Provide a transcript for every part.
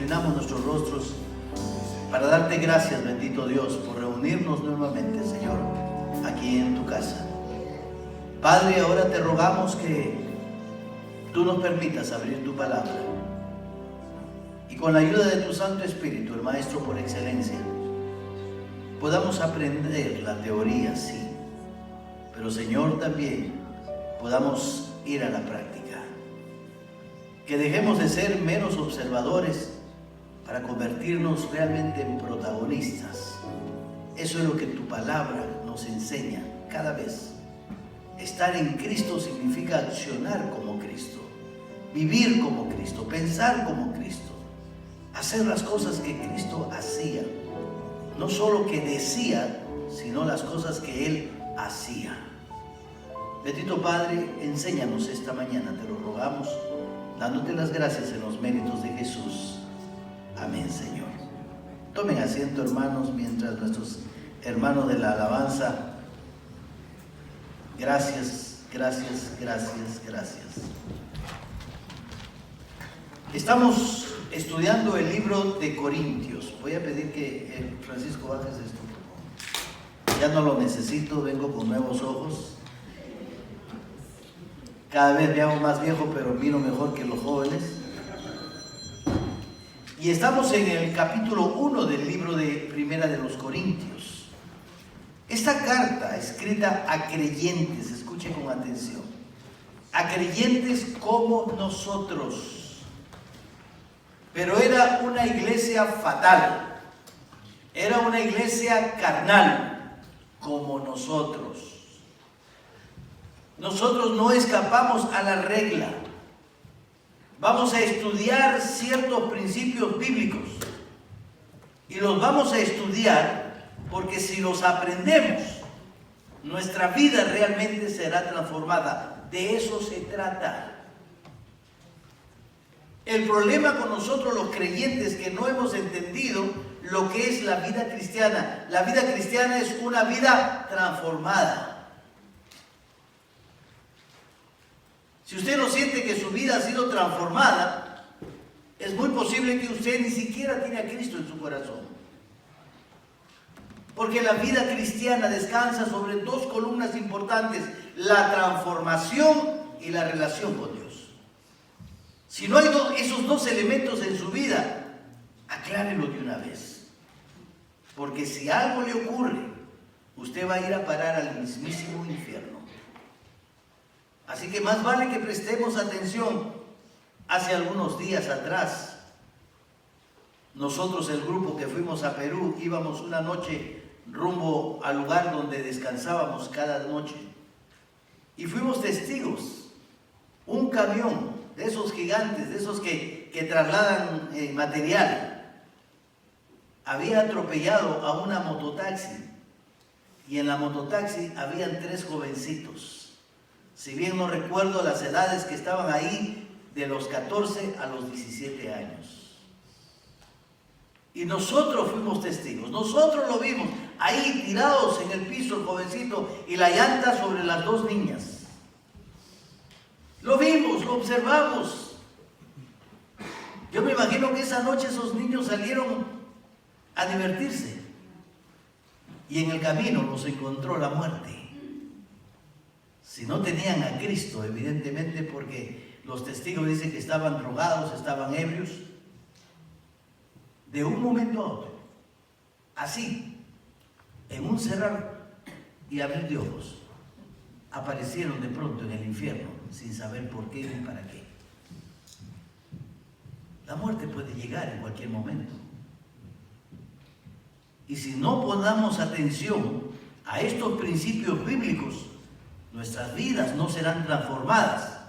inclinamos nuestros rostros para darte gracias, bendito Dios, por reunirnos nuevamente, Señor, aquí en tu casa. Padre, ahora te rogamos que tú nos permitas abrir tu palabra y con la ayuda de tu Santo Espíritu, el Maestro por excelencia, podamos aprender la teoría, sí, pero Señor, también podamos ir a la práctica. Que dejemos de ser meros observadores para convertirnos realmente en protagonistas. Eso es lo que tu palabra nos enseña cada vez. Estar en Cristo significa accionar como Cristo, vivir como Cristo, pensar como Cristo, hacer las cosas que Cristo hacía. No solo que decía, sino las cosas que Él hacía. Bendito Padre, enséñanos esta mañana, te lo rogamos, dándote las gracias en los méritos de Jesús. Amén, Señor. Tomen asiento, hermanos, mientras nuestros hermanos de la alabanza. Gracias, gracias, gracias, gracias. Estamos estudiando el libro de Corintios. Voy a pedir que Francisco bajes esto. Ya no lo necesito, vengo con nuevos ojos. Cada vez me hago más viejo, pero miro mejor que los jóvenes. Y estamos en el capítulo 1 del libro de Primera de los Corintios. Esta carta escrita a creyentes, escuche con atención, a creyentes como nosotros. Pero era una iglesia fatal, era una iglesia carnal, como nosotros. Nosotros no escapamos a la regla. Vamos a estudiar ciertos principios bíblicos y los vamos a estudiar porque si los aprendemos, nuestra vida realmente será transformada. De eso se trata. El problema con nosotros los creyentes es que no hemos entendido lo que es la vida cristiana. La vida cristiana es una vida transformada. Si usted no siente que su vida ha sido transformada, es muy posible que usted ni siquiera tiene a Cristo en su corazón. Porque la vida cristiana descansa sobre dos columnas importantes: la transformación y la relación con Dios. Si no hay esos dos elementos en su vida, aclárelo de una vez. Porque si algo le ocurre, usted va a ir a parar al mismísimo infierno. Así que más vale que prestemos atención. Hace algunos días atrás, nosotros, el grupo que fuimos a Perú, íbamos una noche rumbo al lugar donde descansábamos cada noche. Y fuimos testigos. Un camión de esos gigantes, de esos que trasladan material, había atropellado a una mototaxi. Y en la mototaxi habían 3 jovencitos. Si bien no recuerdo las edades que estaban ahí, de los 14 a los 17 años. Y nosotros fuimos testigos, nosotros lo vimos, ahí tirados en el piso el jovencito y la llanta sobre las 2 niñas. Lo vimos, lo observamos. Yo me imagino que esa noche esos niños salieron a divertirse. Y en el camino los encontró la muerte. Si no tenían a Cristo, evidentemente, porque los testigos dicen que estaban drogados, estaban ebrios, de un momento a otro, así, en un cerrar y abrir de ojos, aparecieron de pronto en el infierno, sin saber por qué ni para qué. La muerte puede llegar en cualquier momento. Y si no ponemos atención a estos principios bíblicos, nuestras vidas no serán transformadas,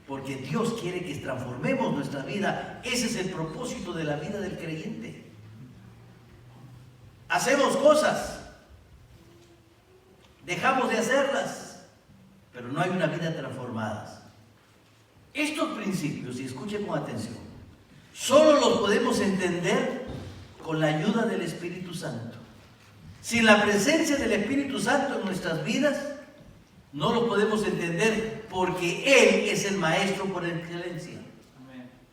porque Dios quiere que transformemos nuestra vida. Ese es el propósito de la vida del creyente. Hacemos cosas, dejamos de hacerlas, pero no hay una vida transformada. Estos principios, y escuchen con atención, solo los podemos entender con la ayuda del Espíritu Santo. Sin la presencia del Espíritu Santo en nuestras vidas, no lo podemos entender, porque Él es el Maestro por excelencia.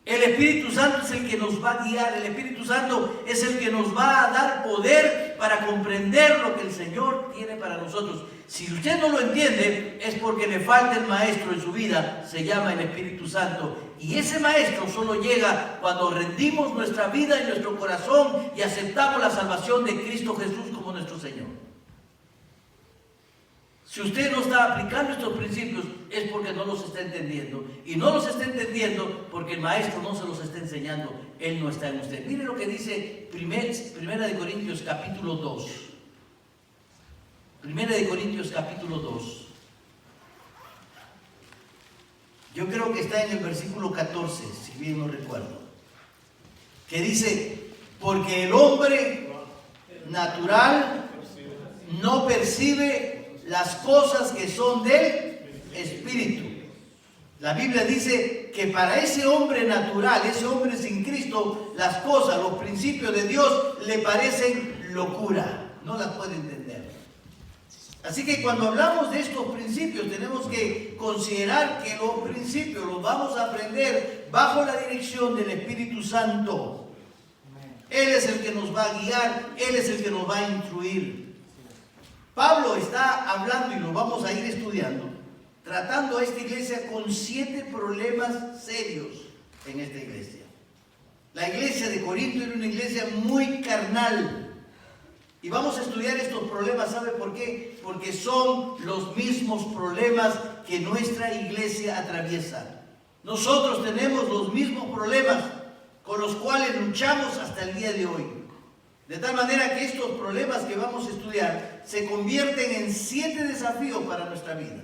El Espíritu Santo es el que nos va a guiar, el Espíritu Santo es el que nos va a dar poder para comprender lo que el Señor tiene para nosotros. Si usted no lo entiende, es porque le falta el maestro en su vida, se llama el Espíritu Santo. Y ese maestro solo llega cuando rendimos nuestra vida y nuestro corazón y aceptamos la salvación de Cristo Jesús como nuestro Señor. Si usted no está aplicando estos principios, es porque no los está entendiendo. Y no los está entendiendo porque el maestro no se los está enseñando. Él no está en usted. Mire lo que dice Primera de Corintios capítulo 2. Primera de Corintios capítulo 2. Yo creo que está en el versículo 14, si bien no recuerdo. Que dice, porque el hombre natural no percibe las cosas que son del Espíritu. La Biblia dice que para ese hombre natural, ese hombre sin Cristo, las cosas, los principios de Dios le parecen locura. No las puede entender. Así que cuando hablamos de estos principios, tenemos que considerar que los principios los vamos a aprender bajo la dirección del Espíritu Santo. Él es el que nos va a guiar, Él es el que nos va a instruir. Pablo está hablando, y lo vamos a ir estudiando, tratando a esta iglesia con 7 problemas serios en esta iglesia. La iglesia de Corinto era una iglesia muy carnal. Y vamos a estudiar estos problemas, ¿sabe por qué? Porque son los mismos problemas que nuestra iglesia atraviesa. Nosotros tenemos los mismos problemas con los cuales luchamos hasta el día de hoy. De tal manera que estos problemas que vamos a estudiar se convierten en 7 desafíos para nuestra vida.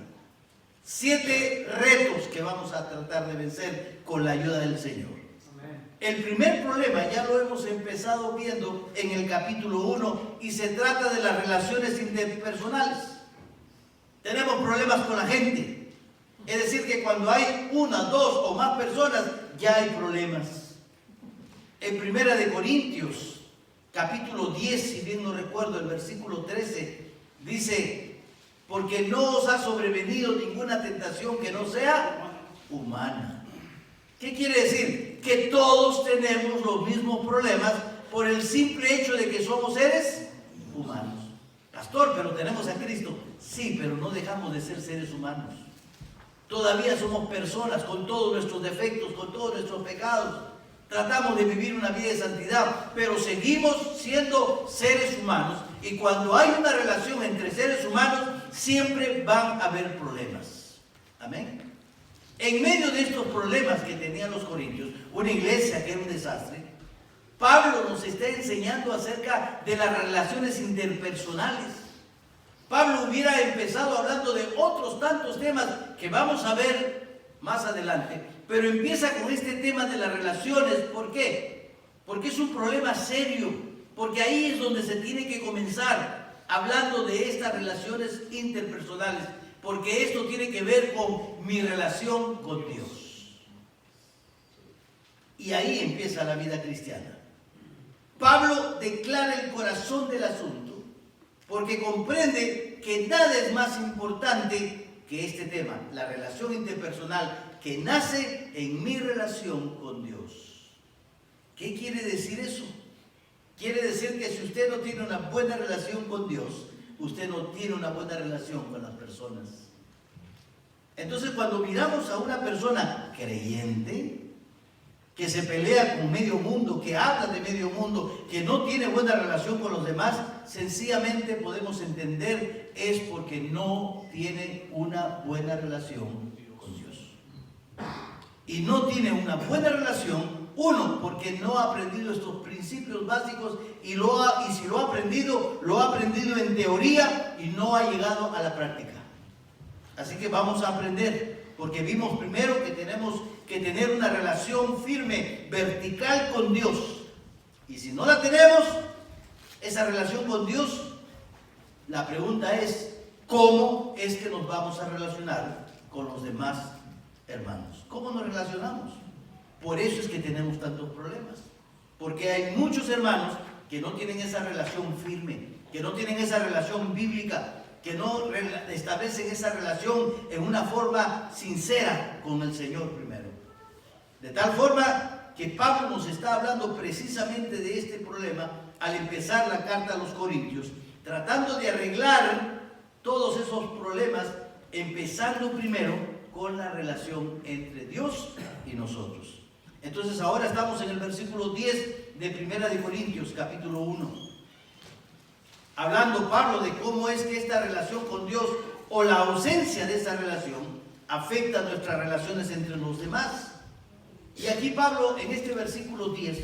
7 retos que vamos a tratar de vencer con la ayuda del Señor. El primer problema ya lo hemos empezado viendo en el capítulo 1 y se trata de las relaciones interpersonales. Tenemos problemas con la gente. Es decir, que cuando hay 1, 2 o más personas, ya hay problemas. En Primera de Corintios, capítulo 10, si bien no recuerdo, el versículo 13, dice, porque no os ha sobrevenido ninguna tentación que no sea humana. ¿Qué quiere decir? Que todos tenemos los mismos problemas por el simple hecho de que somos seres humanos. Pastor, pero tenemos a Cristo. Sí, pero no dejamos de ser seres humanos. Todavía somos personas con todos nuestros defectos, con todos nuestros pecados. Tratamos de vivir una vida de santidad, pero seguimos siendo seres humanos. Y cuando hay una relación entre seres humanos, siempre van a haber problemas. Amén. En medio de estos problemas que tenían los corintios, una iglesia que era un desastre, Pablo nos está enseñando acerca de las relaciones interpersonales. Pablo hubiera empezado hablando de otros tantos temas que vamos a ver más adelante, pero empieza con este tema de las relaciones. ¿Por qué? Porque es un problema serio, porque ahí es donde se tiene que comenzar hablando de estas relaciones interpersonales. Porque esto tiene que ver con mi relación con Dios. Y ahí empieza la vida cristiana. Pablo declara el corazón del asunto porque comprende que nada es más importante que este tema, la relación interpersonal que nace en mi relación con Dios. ¿Qué quiere decir eso? Quiere decir que si usted no tiene una buena relación con Dios, usted no tiene una buena relación con las personas. Entonces, cuando miramos a una persona creyente, que se pelea con medio mundo, que habla de medio mundo, que no tiene buena relación con los demás, sencillamente podemos entender es porque no tiene una buena relación con Dios. Y no tiene una buena relación, uno, porque no ha aprendido estos principios básicos y si lo ha aprendido en teoría y no ha llegado a la práctica. Así que vamos a aprender, porque vimos primero que tenemos que tener una relación firme, vertical con Dios. Y si no la tenemos, esa relación con Dios, la pregunta es, ¿cómo es que nos vamos a relacionar con los demás hermanos? ¿Cómo nos relacionamos? Por eso es que tenemos tantos problemas. Porque hay muchos hermanos que no tienen esa relación firme, que no tienen esa relación bíblica, que no establecen esa relación en una forma sincera con el Señor primero. De tal forma que Pablo nos está hablando precisamente de este problema al empezar la carta a los Corintios, tratando de arreglar todos esos problemas, empezando primero con la relación entre Dios y nosotros. Entonces ahora estamos en el versículo 10 de Primera de Corintios, capítulo 1. Hablando Pablo de cómo es que esta relación con Dios o la ausencia de esa relación afecta nuestras relaciones entre los demás. Y aquí Pablo en este versículo 10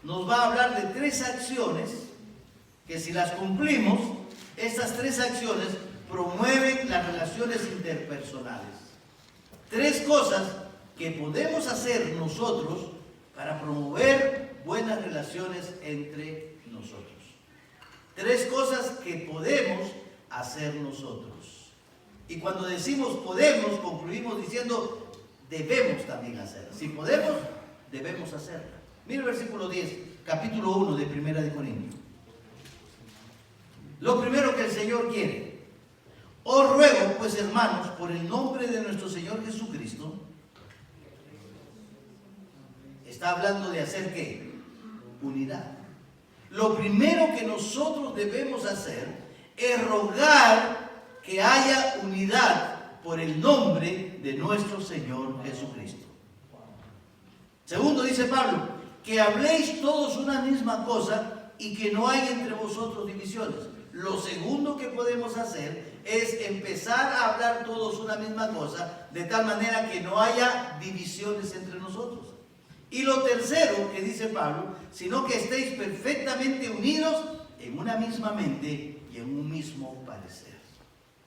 nos va a hablar de 3 acciones que si las cumplimos, estas 3 acciones promueven las relaciones interpersonales. 3 cosas que podemos hacer nosotros para promover buenas relaciones entre nosotros. 3 cosas que podemos hacer nosotros. Y cuando decimos podemos, concluimos diciendo debemos también hacerla. Si podemos, debemos hacerla. Mira el versículo 10, capítulo 1 de Primera de Corintios. Lo primero que el Señor quiere: os ruego, pues, hermanos, por el nombre de nuestro Señor Jesucristo. Está hablando de hacer ¿qué? Unidad. Lo primero que nosotros debemos hacer es rogar que haya unidad por el nombre de nuestro Señor Jesucristo. Segundo, dice Pablo, que habléis todos una misma cosa y que no hay entre vosotros divisiones. Lo segundo que podemos hacer es empezar a hablar todos una misma cosa, de tal manera que no haya divisiones entre nosotros. Y lo tercero que dice Pablo, sino que estéis perfectamente unidos en una misma mente y en un mismo parecer.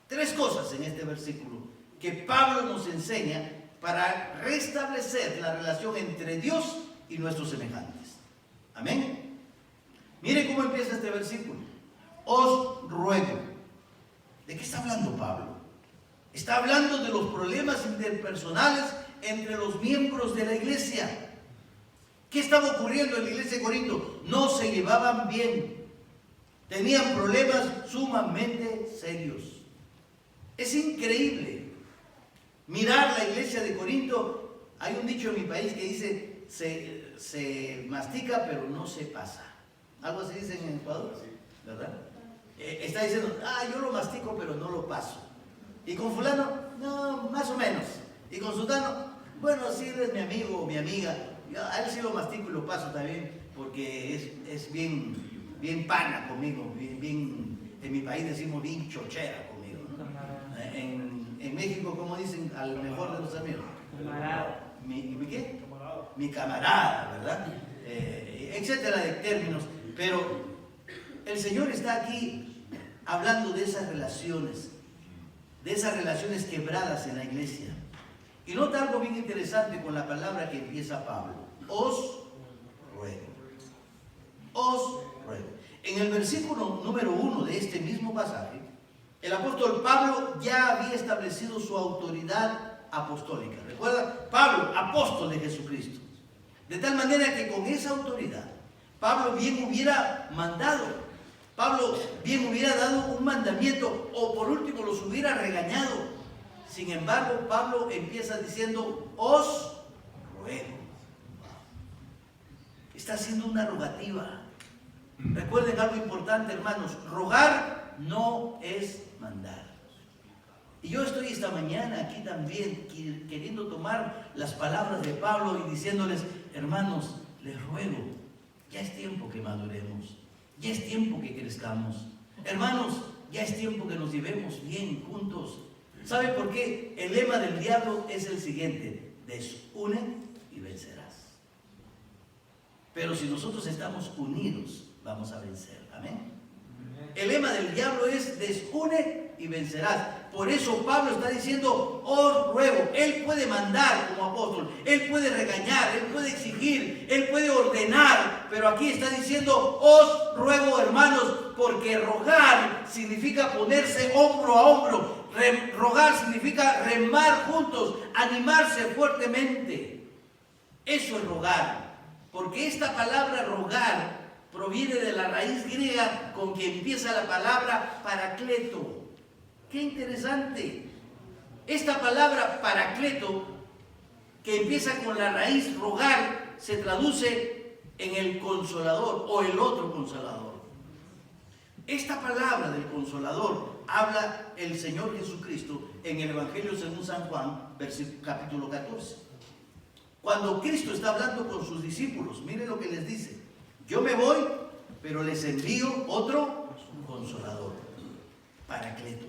3 cosas en este versículo que Pablo nos enseña para restablecer la relación entre Dios y nuestros semejantes. Amén. Mire cómo empieza este versículo. Os ruego. ¿De qué está hablando Pablo? Está hablando de los problemas interpersonales entre los miembros de la iglesia. ¿Qué estaba ocurriendo en la iglesia de Corinto? No se llevaban bien. Tenían problemas sumamente serios. Es increíble mirar la iglesia de Corinto. Hay un dicho en mi país que dice, se mastica pero no se pasa. Algo así dicen en Ecuador, ¿verdad? Está diciendo, yo lo mastico pero no lo paso. Y con fulano, no, más o menos. Y con sultano, bueno, sí, eres mi amigo o mi amiga. A él sí lo mastico y lo paso también, porque es bien pana conmigo, bien, en mi país decimos bien chochera conmigo, ¿no? En México, ¿cómo dicen al mejor de los amigos? Camarada. ¿Mi qué? Mi camarada, ¿verdad? Etcétera de términos. Pero el Señor está aquí hablando de esas relaciones quebradas en la iglesia. Y nota algo bien interesante con la palabra que empieza Pablo. Os ruego. Os ruego. En el versículo número 1 de este mismo pasaje, el apóstol Pablo ya había establecido su autoridad apostólica. ¿Recuerda? Pablo, apóstol de Jesucristo. De tal manera que con esa autoridad, Pablo bien hubiera mandado, Pablo bien hubiera dado un mandamiento, o por último los hubiera regañado. Sin embargo, Pablo empieza diciendo, os ruego. Está haciendo una rogativa. Recuerden algo importante, hermanos. Rogar no es mandar. Y yo estoy esta mañana aquí también queriendo tomar las palabras de Pablo y diciéndoles, hermanos, les ruego, ya es tiempo que maduremos. Ya es tiempo que crezcamos. Hermanos, ya es tiempo que nos llevemos bien juntos. ¿Sabe por qué? El lema del diablo es el siguiente: desune y vencerás. Pero si nosotros estamos unidos, vamos a vencer. Amén. El lema del diablo es desune y vencerás. Por eso Pablo está diciendo, os ruego. Él puede mandar como apóstol, él puede regañar, él puede exigir, él puede ordenar, pero aquí está diciendo, os ruego, hermanos, porque rogar significa ponerse hombro a hombro. Rogar significa remar juntos, animarse fuertemente. Eso es rogar, porque esta palabra rogar proviene de la raíz griega con que empieza la palabra paracleto. ¡Qué interesante! Esta palabra paracleto, que empieza con la raíz rogar, se traduce en el Consolador o el otro Consolador. Esta palabra del Consolador habla el Señor Jesucristo en el Evangelio según San Juan, capítulo 14. Cuando Cristo está hablando con sus discípulos, miren lo que les dice: yo me voy, pero les envío otro Consolador, Paracleto.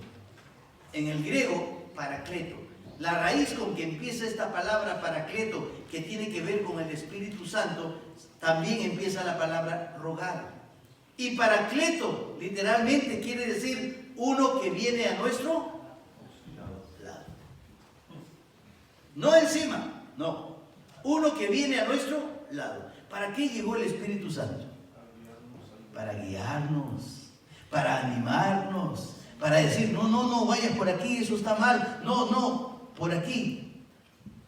En el griego, Paracleto, la raíz con que empieza esta palabra Paracleto, que tiene que ver con el Espíritu Santo, también empieza la palabra rogar. Y Paracleto literalmente quiere decir uno que viene a nuestro lado. No encima, no. Uno que viene a nuestro lado. ¿Para qué llegó el Espíritu Santo? Para guiarnos, para animarnos, para decir, no, vayas por aquí, eso está mal. No, por aquí.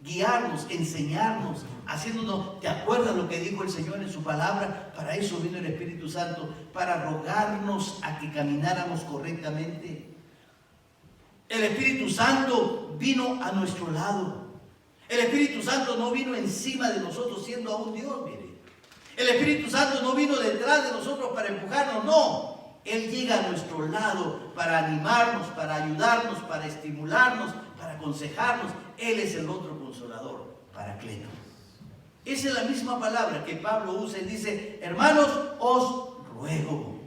Guiarnos, enseñarnos, haciéndonos, ¿te acuerdas lo que dijo el Señor en su palabra? Para eso vino el Espíritu Santo, para rogarnos a que camináramos correctamente. El Espíritu Santo vino a nuestro lado. El Espíritu Santo no vino encima de nosotros siendo aún Dios, mire. El Espíritu Santo no vino detrás de nosotros para empujarnos, no. Él llega a nuestro lado para animarnos, para ayudarnos, para estimularnos, para aconsejarnos. Él es el otro Consolador, Paracleto. Esa es la misma palabra que Pablo usa y dice: hermanos, os ruego.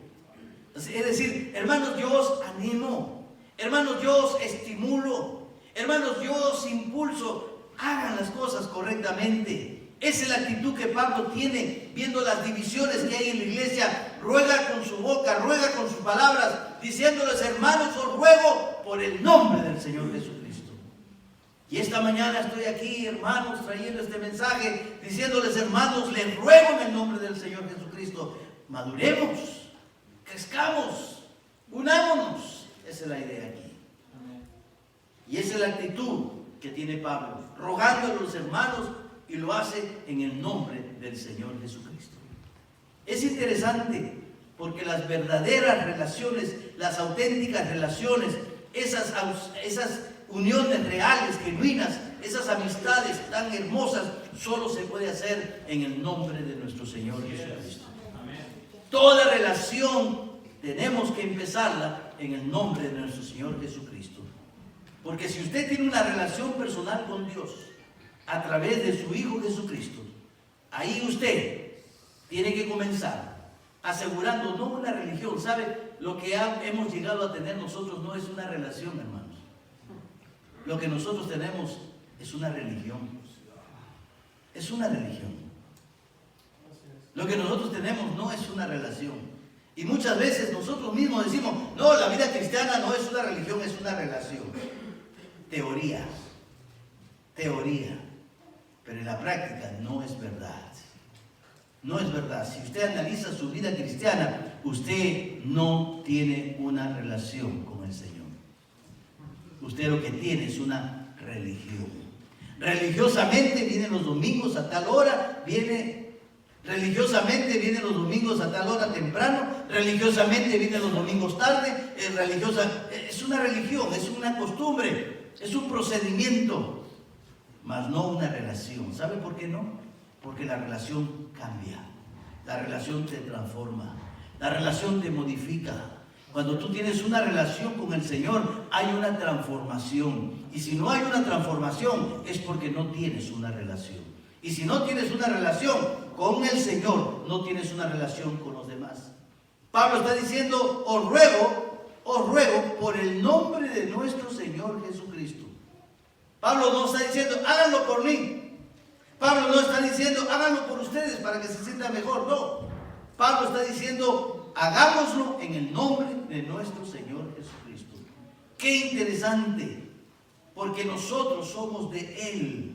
Es decir, hermanos, yo os animo. Hermanos, yo os estimulo. Hermanos, yo os impulso. Hagan las cosas correctamente. Esa es la actitud que Pablo tiene viendo las divisiones que hay en la iglesia. Ruega con su boca, ruega con sus palabras, diciéndoles: hermanos, os ruego por el nombre del Señor Jesucristo. Y esta mañana estoy aquí, hermanos, trayendo este mensaje, diciéndoles: hermanos, les ruego en el nombre del Señor Jesucristo, maduremos, crezcamos, unámonos. Esa es la idea aquí. Y esa es la actitud que tiene Pablo, rogando a los hermanos, y lo hace en el nombre del Señor Jesucristo. Es interesante porque las verdaderas relaciones, las auténticas relaciones, esas uniones reales, genuinas, esas amistades tan hermosas, solo se puede hacer en el nombre de nuestro Señor Jesucristo. Toda relación tenemos que empezarla en el nombre de nuestro Señor Jesucristo. Porque si usted tiene una relación personal con Dios a través de su Hijo Jesucristo, ahí usted tiene que comenzar asegurando no una religión. ¿Sabe? Lo que hemos llegado a tener nosotros no es una relación, hermanos. Lo que nosotros tenemos es una religión. Es una religión. Lo que nosotros tenemos no es una relación. Y muchas veces nosotros mismos decimos: no, la vida cristiana no es una religión, es una relación. Teoría. Pero en la práctica no es verdad. No es verdad. Si usted analiza su vida cristiana, usted no tiene una relación con el Señor. Usted lo que tiene es una religión. Religiosamente vienen los domingos a tal hora, religiosamente vienen los domingos a tal hora temprano, religiosamente vienen los domingos tarde, es una religión, es una costumbre, es un procedimiento, mas no una relación. ¿Sabe por qué no? Porque la relación cambia, la relación te transforma, la relación te modifica. Cuando tú tienes una relación con el Señor, hay una transformación. Y si no hay una transformación, es porque no tienes una relación. Y si no tienes una relación con el Señor, no tienes una relación con los demás. Pablo está diciendo: os ruego por el nombre de nuestro Señor Jesucristo. Pablo no está diciendo: háganlo por mí. Pablo no está diciendo: háganlo por ustedes para que se sientan mejor. No. Pablo está diciendo: hagámoslo en el nombre de nuestro Señor Jesucristo. Qué interesante, porque nosotros somos de Él.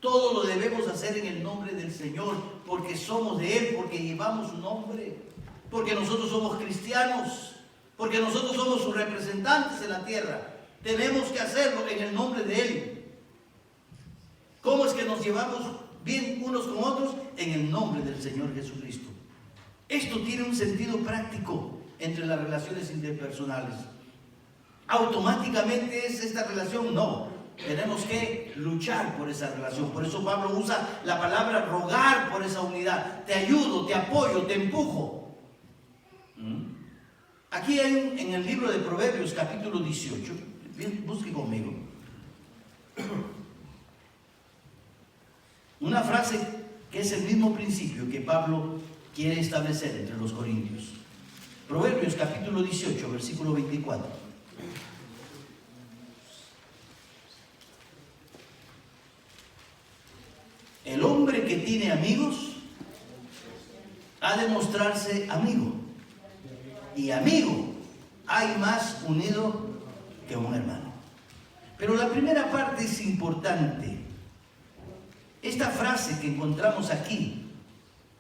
Todo lo debemos hacer en el nombre del Señor, porque somos de Él, porque llevamos su nombre, porque nosotros somos cristianos, porque nosotros somos sus representantes en la tierra. Tenemos que hacerlo en el nombre de Él. ¿Cómo es que nos llevamos bien unos con otros? En el nombre del Señor Jesucristo. Esto tiene un sentido práctico entre las relaciones interpersonales. ¿Automáticamente es esta relación? No. tenemos que luchar por esa relación. Por eso Pablo usa la palabra rogar por esa unidad. Te ayudo, te apoyo, te empujo. Aquí hay en el libro de Proverbios, capítulo 18. Busque conmigo. Una frase que es el mismo principio que Pablo quiere establecer entre los corintios. Proverbios, capítulo 18, versículo 24. El hombre que tiene amigos ha de mostrarse amigo. Y amigo hay más unido que un hermano. Pero la primera parte es importante. Esta frase que encontramos aquí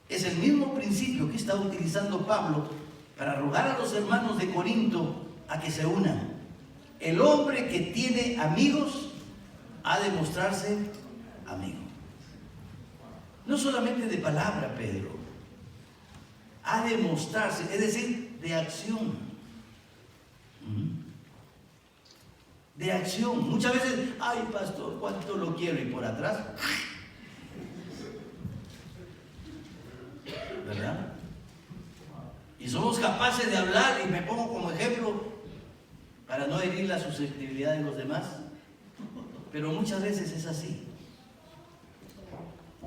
es el mismo principio que está utilizando Pablo para rogar a los hermanos de Corinto a que se unan. El hombre que tiene amigos ha de mostrarse amigo. No solamente de palabra, Pedro. Ha de mostrarse, es decir, de acción. De acción. Muchas veces, ay, pastor, cuánto lo quiero, y por atrás, ¿verdad? Y somos capaces de hablar, y me pongo como ejemplo para no herir la susceptibilidad de los demás, pero muchas veces es así.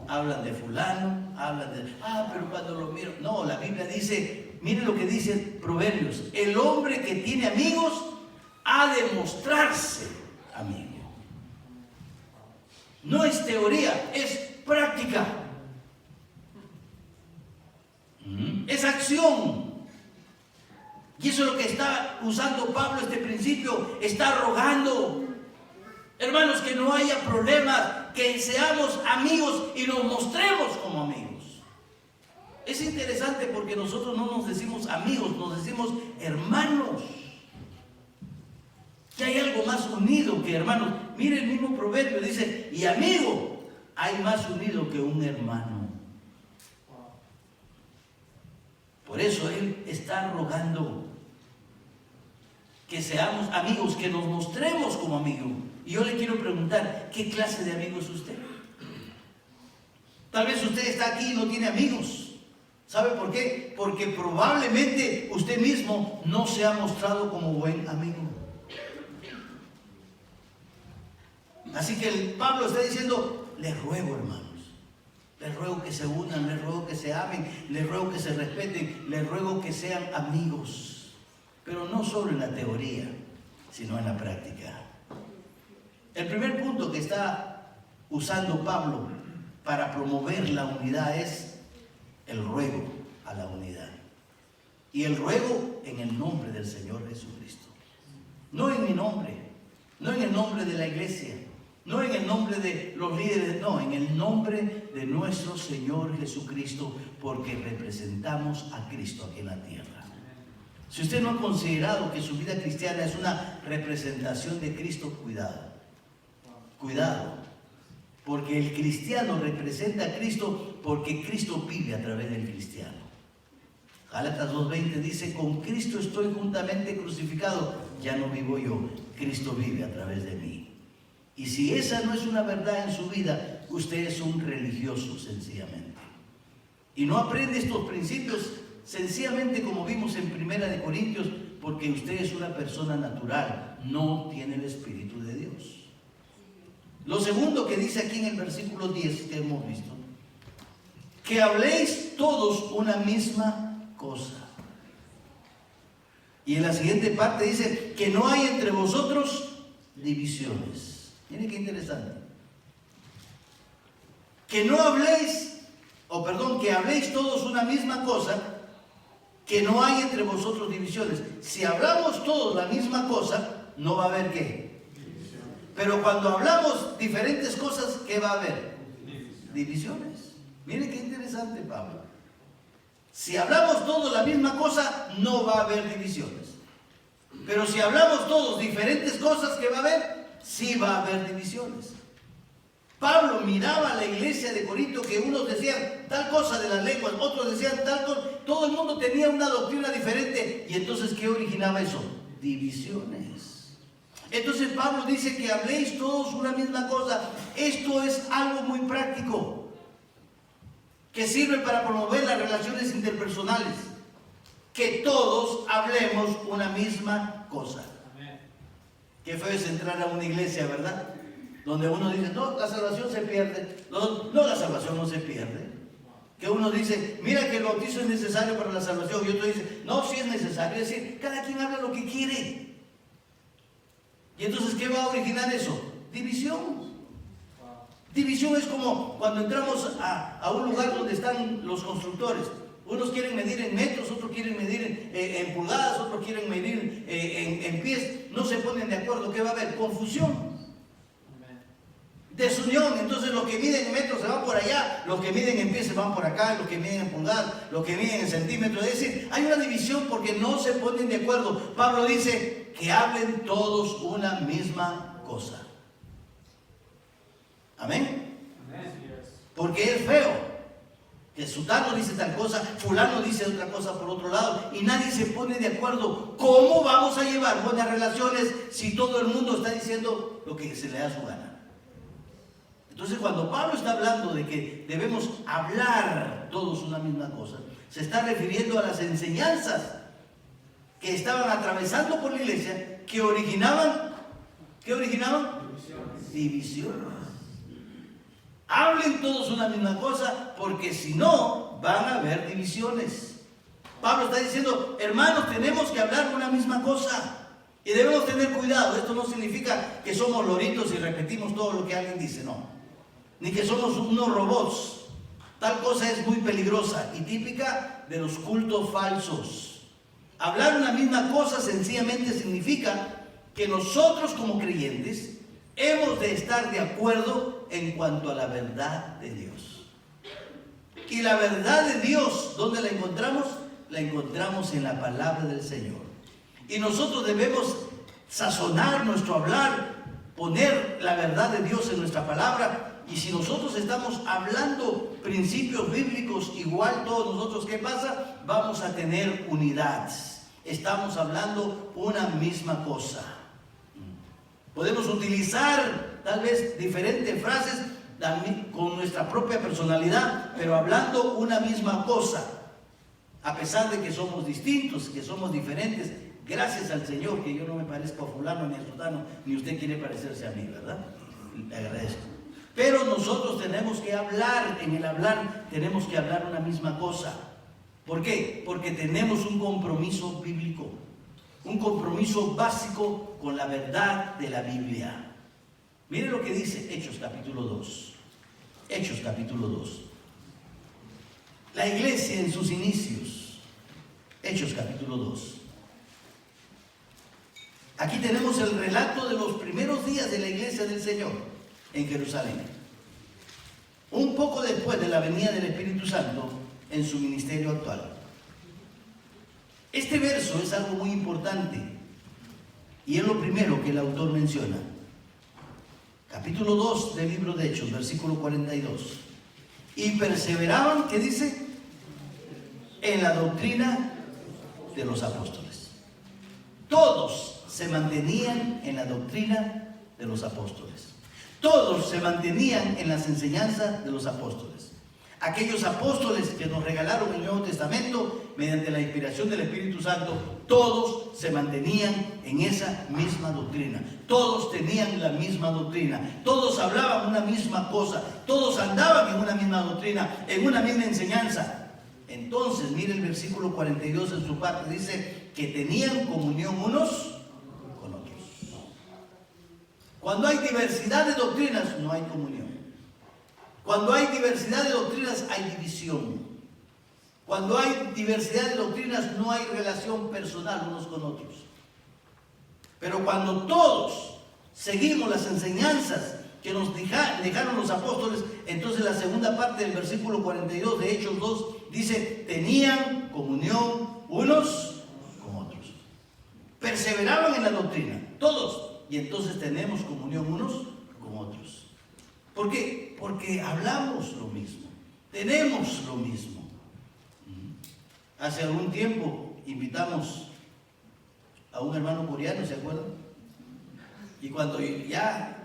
Hablan de fulano, hablan de, pero cuando lo miro, no, la Biblia dice, mire lo que dice Proverbios, el hombre que tiene amigos ha de mostrarse amigo. No es teoría, es práctica. Es acción. Y eso es lo que está usando Pablo, este principio. Está rogando, hermanos, que no haya problemas, que seamos amigos y nos mostremos como amigos. Es interesante porque nosotros no nos decimos amigos, nos decimos hermanos. Que hay algo más unido que hermanos. Mire el mismo proverbio, dice, y amigo hay más unido que un hermano. Por eso él está rogando que seamos amigos, que nos mostremos como amigos. Y yo le quiero preguntar, ¿qué clase de amigo es usted? Tal vez usted está aquí y no tiene amigos. ¿Sabe por qué? Porque probablemente usted mismo no se ha mostrado como buen amigo. Así que Pablo está diciendo, les ruego, hermanos, les ruego que se unan, les ruego que se amen, les ruego que se respeten, les ruego que sean amigos, pero no solo en la teoría, sino en la práctica. El primer punto que está usando Pablo para promover la unidad es el ruego a la unidad. Y el ruego en el nombre del Señor Jesucristo. No en mi nombre, no en el nombre de la iglesia, no en el nombre de los líderes, no, en el nombre de nuestro Señor Jesucristo, porque representamos a Cristo aquí en la tierra. Si usted no ha considerado que su vida cristiana es una representación de Cristo, cuidado. Cuidado, porque el cristiano representa a Cristo porque Cristo vive a través del cristiano. Gálatas 2:20 dice, con Cristo estoy juntamente crucificado, ya no vivo yo, Cristo vive a través de mí. Y si esa no es una verdad en su vida, usted es un religioso sencillamente. Y no aprende estos principios sencillamente como vimos en 1 Corintios, porque usted es una persona natural, no tiene el Espíritu de Dios. Lo segundo que dice aquí en el versículo 10 que hemos visto, que habléis todos una misma cosa. Y en la siguiente parte dice, que no hay entre vosotros divisiones. Miren qué interesante. Que no habléis, que habléis todos una misma cosa, que no hay entre vosotros divisiones. Si hablamos todos la misma cosa, no va a haber ¿qué? Pero cuando hablamos diferentes cosas, ¿qué va a haber? Divisiones. Miren qué interesante, Pablo. Si hablamos todos la misma cosa, no va a haber divisiones. Pero si hablamos todos diferentes cosas, ¿qué va a haber? Sí va a haber divisiones. Pablo miraba a la iglesia de Corinto que unos decían tal cosa de las lenguas, otros decían tal cosa. Todo el mundo tenía una doctrina diferente. Y entonces, ¿qué originaba eso? Divisiones. Entonces Pablo dice que habléis todos una misma cosa. Esto es algo muy práctico, que sirve para promover las relaciones interpersonales. Que todos hablemos una misma cosa. Qué feo es entrar a una iglesia, ¿verdad? Donde uno dice, no, la salvación se pierde. No, la salvación no se pierde. Que uno dice, mira que el bautizo es necesario para la salvación. Y otro dice, no, sí es necesario. Es decir, cada quien habla lo que quiere. Y entonces, ¿qué va a originar eso? División. División es como cuando entramos a un lugar donde están los constructores. Unos quieren medir en metros, otros quieren medir en pulgadas, otros quieren medir en pies. No se ponen de acuerdo. ¿Qué va a haber? Confusión. Desunión. Entonces los que miden en metros se van por allá, los que miden en pies se van por acá, los que miden en pulgadas, los que miden en centímetros. Es decir, hay una división porque no se ponen de acuerdo. Pablo dice que hablen todos una misma cosa. Amén. Porque es feo que sutano dice tal cosa, fulano dice otra cosa por otro lado, y nadie se pone de acuerdo. ¿Cómo vamos a llevar buenas relaciones si todo el mundo está diciendo lo que se le da su gana? Entonces, cuando Pablo está hablando de que debemos hablar todos una misma cosa, se está refiriendo a las enseñanzas que estaban atravesando por la iglesia, que originaban, ¿qué originaban? Divisiones. Hablen todos una misma cosa, porque si no, van a haber divisiones. Pablo está diciendo, hermanos, tenemos que hablar una misma cosa. Y debemos tener cuidado. Esto no significa que somos loritos y repetimos todo lo que alguien dice, no. Ni que somos unos robots. Tal cosa es muy peligrosa y típica de los cultos falsos. Hablar una misma cosa sencillamente significa que nosotros como creyentes hemos de estar de acuerdo en cuanto a la verdad de Dios. Y la verdad de Dios, ¿dónde la encontramos? La encontramos en la palabra del Señor. Y nosotros debemos sazonar nuestro hablar, poner la verdad de Dios en nuestra palabra. Y si nosotros estamos hablando principios bíblicos, igual todos nosotros, ¿qué pasa? Vamos a tener unidad. Estamos hablando una misma cosa. Podemos utilizar tal vez diferentes frases con nuestra propia personalidad, pero hablando una misma cosa. A pesar de que somos distintos, que somos diferentes, gracias al Señor, que yo no me parezco a fulano ni a sutano, ni usted quiere parecerse a mí, ¿verdad? Le agradezco. Pero nosotros tenemos que hablar, en el hablar tenemos que hablar una misma cosa. ¿Por qué? Porque tenemos un compromiso bíblico, un compromiso básico con la verdad de la Biblia. Mire lo que dice Hechos capítulo 2. Hechos capítulo 2. La iglesia en sus inicios. Hechos capítulo 2. Aquí tenemos el relato de los primeros días de la iglesia del Señor en Jerusalén. Un poco después de la venida del Espíritu Santo en su ministerio actual. Este verso es algo muy importante y es lo primero que el autor menciona. Capítulo 2 del libro de Hechos, versículo 42. Y perseveraban, ¿qué dice? En la doctrina de los apóstoles. Todos se mantenían en la doctrina de los apóstoles. Todos se mantenían en las enseñanzas de los apóstoles. Aquellos apóstoles que nos regalaron el Nuevo Testamento mediante la inspiración del Espíritu Santo, todos se mantenían en esa misma doctrina. Todos tenían la misma doctrina. Todos hablaban una misma cosa. Todos andaban en una misma doctrina, en una misma enseñanza. Entonces, mire el versículo 42 en su parte, dice que tenían comunión unos con otros. Cuando hay diversidad de doctrinas, no hay comunión. Cuando hay diversidad de doctrinas, hay división. Cuando hay diversidad de doctrinas, no hay relación personal unos con otros. Pero cuando todos seguimos las enseñanzas que nos dejaron los apóstoles, entonces la segunda parte del versículo 42 de Hechos 2 dice, tenían comunión unos con otros. Perseveraban en la doctrina, todos. Y entonces tenemos comunión unos con otros. ¿Por qué? Porque hablamos lo mismo, tenemos lo mismo. Hace algún tiempo invitamos a un hermano coreano, ¿se acuerdan? Y cuando ya,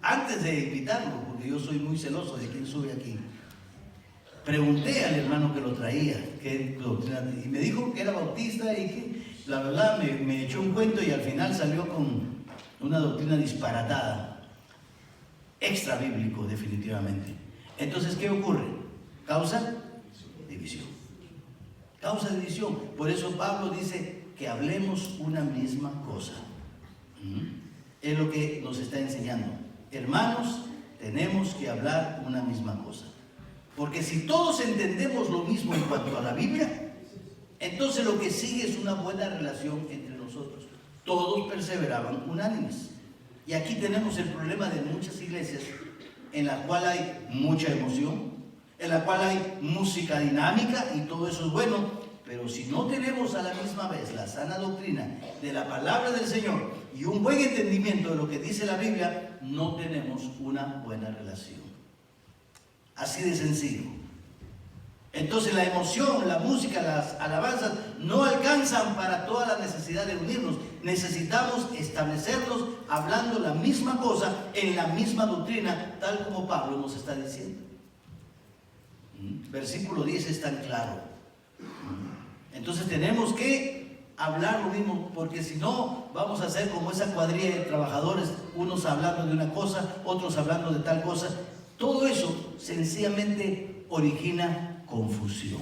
antes de invitarlo, porque yo soy muy celoso de quién sube aquí, pregunté al hermano que lo traía, y me dijo que era bautista y que la verdad me echó un cuento y al final salió con una doctrina disparatada, extra bíblico definitivamente. Entonces, ¿qué ocurre? Causa división. Causa división. Por eso Pablo dice que hablemos una misma cosa. Es lo que nos está enseñando. Hermanos, tenemos que hablar una misma cosa. Porque si todos entendemos lo mismo en cuanto a la Biblia, entonces lo que sigue es una buena relación entre nosotros. Todos perseveraban unánimes. Y aquí tenemos el problema de muchas iglesias en la cual hay mucha emoción, en la cual hay música dinámica y todo eso es bueno, pero si no tenemos a la misma vez la sana doctrina de la palabra del Señor y un buen entendimiento de lo que dice la Biblia, no tenemos una buena relación. Así de sencillo. Entonces la emoción, la música, las alabanzas no alcanzan para toda la necesidad de unirnos. Necesitamos establecernos hablando la misma cosa en la misma doctrina, tal como Pablo nos está diciendo. Versículo 10 es tan claro. Entonces tenemos que hablar lo mismo, porque si no vamos a ser como esa cuadrilla de trabajadores, unos hablando de una cosa, otros hablando de tal cosa. Todo eso sencillamente origina confusión.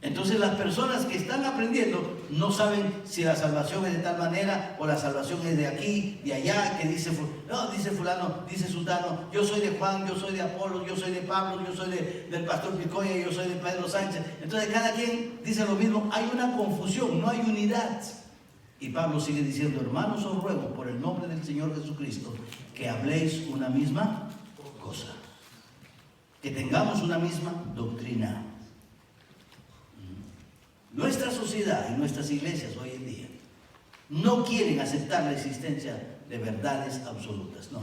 Entonces las personas que están aprendiendo no saben si la salvación es de tal manera o la salvación es de aquí, de allá, que dice, no, dice fulano, dice sultano, yo soy de Juan, yo soy de Apolo, yo soy de Pablo, yo soy del pastor Picoya, yo soy de Pedro Sánchez. Entonces cada quien dice lo mismo, hay una confusión, no hay unidad. Y Pablo sigue diciendo, hermanos, os ruego por el nombre del Señor Jesucristo que habléis una misma cosa, que tengamos una misma doctrina. Nuestra sociedad y nuestras iglesias hoy en día no quieren aceptar la existencia de verdades absolutas, no.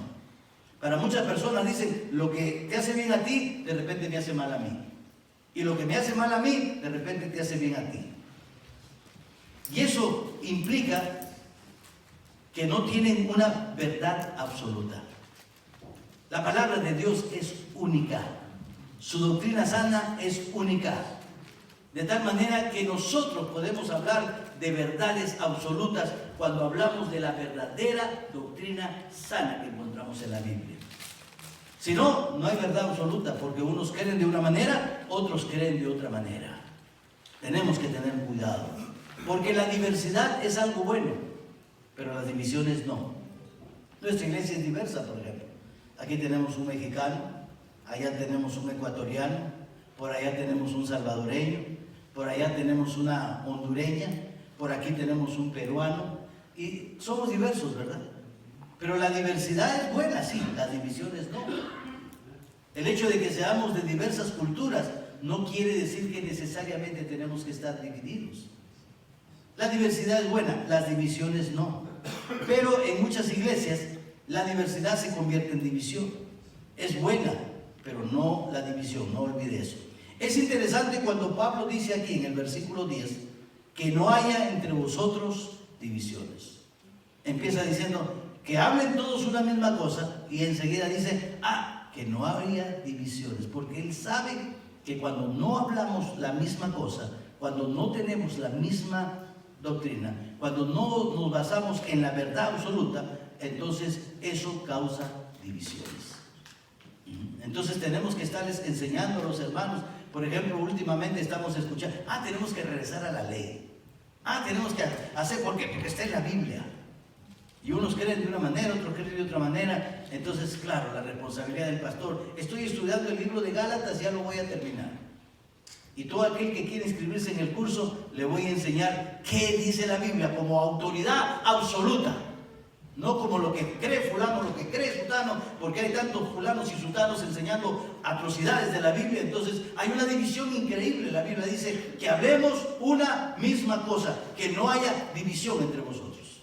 Para muchas personas dicen, lo que te hace bien a ti, de repente me hace mal a mí. Y lo que me hace mal a mí, de repente te hace bien a ti. Y eso implica que no tienen una verdad absoluta. La palabra de Dios es única. Su doctrina sana es única. De tal manera que nosotros podemos hablar de verdades absolutas cuando hablamos de la verdadera doctrina sana que encontramos en la Biblia. Si no, no hay verdad absoluta, porque unos creen de una manera, otros creen de otra manera. Tenemos que tener cuidado, porque la diversidad es algo bueno, pero las divisiones no. Nuestra iglesia es diversa, por ejemplo. Aquí tenemos un mexicano, allá tenemos un ecuatoriano, por allá tenemos un salvadoreño, por allá tenemos una hondureña, por aquí tenemos un peruano, y somos diversos, ¿verdad? Pero la diversidad es buena, sí, las divisiones no. El hecho de que seamos de diversas culturas no quiere decir que necesariamente tenemos que estar divididos. La diversidad es buena, las divisiones no. Pero en muchas iglesias la diversidad se convierte en división. Es buena, pero no la división, no olvide eso. Es interesante cuando Pablo dice aquí en el versículo 10 que no haya entre vosotros divisiones. Empieza diciendo que hablen todos una misma cosa y enseguida dice, que no haya divisiones, porque él sabe que cuando no hablamos la misma cosa, cuando no tenemos la misma doctrina, cuando no nos basamos en la verdad absoluta, entonces eso causa divisiones. Entonces tenemos que estarles enseñando a los hermanos. Por ejemplo, últimamente estamos escuchando, tenemos que regresar a la ley. Tenemos que hacer, ¿por qué? Porque está en la Biblia. Y unos creen de una manera, otros creen de otra manera. Entonces, claro, la responsabilidad del pastor. Estoy estudiando el libro de Gálatas, ya lo voy a terminar. Y todo aquel que quiere inscribirse en el curso, le voy a enseñar qué dice la Biblia como autoridad absoluta. No como lo que cree fulano, lo que cree sultano, porque hay tantos fulanos y sultanos enseñando atrocidades de la Biblia. Entonces hay una división increíble. La Biblia dice que hablemos una misma cosa, que no haya división entre vosotros.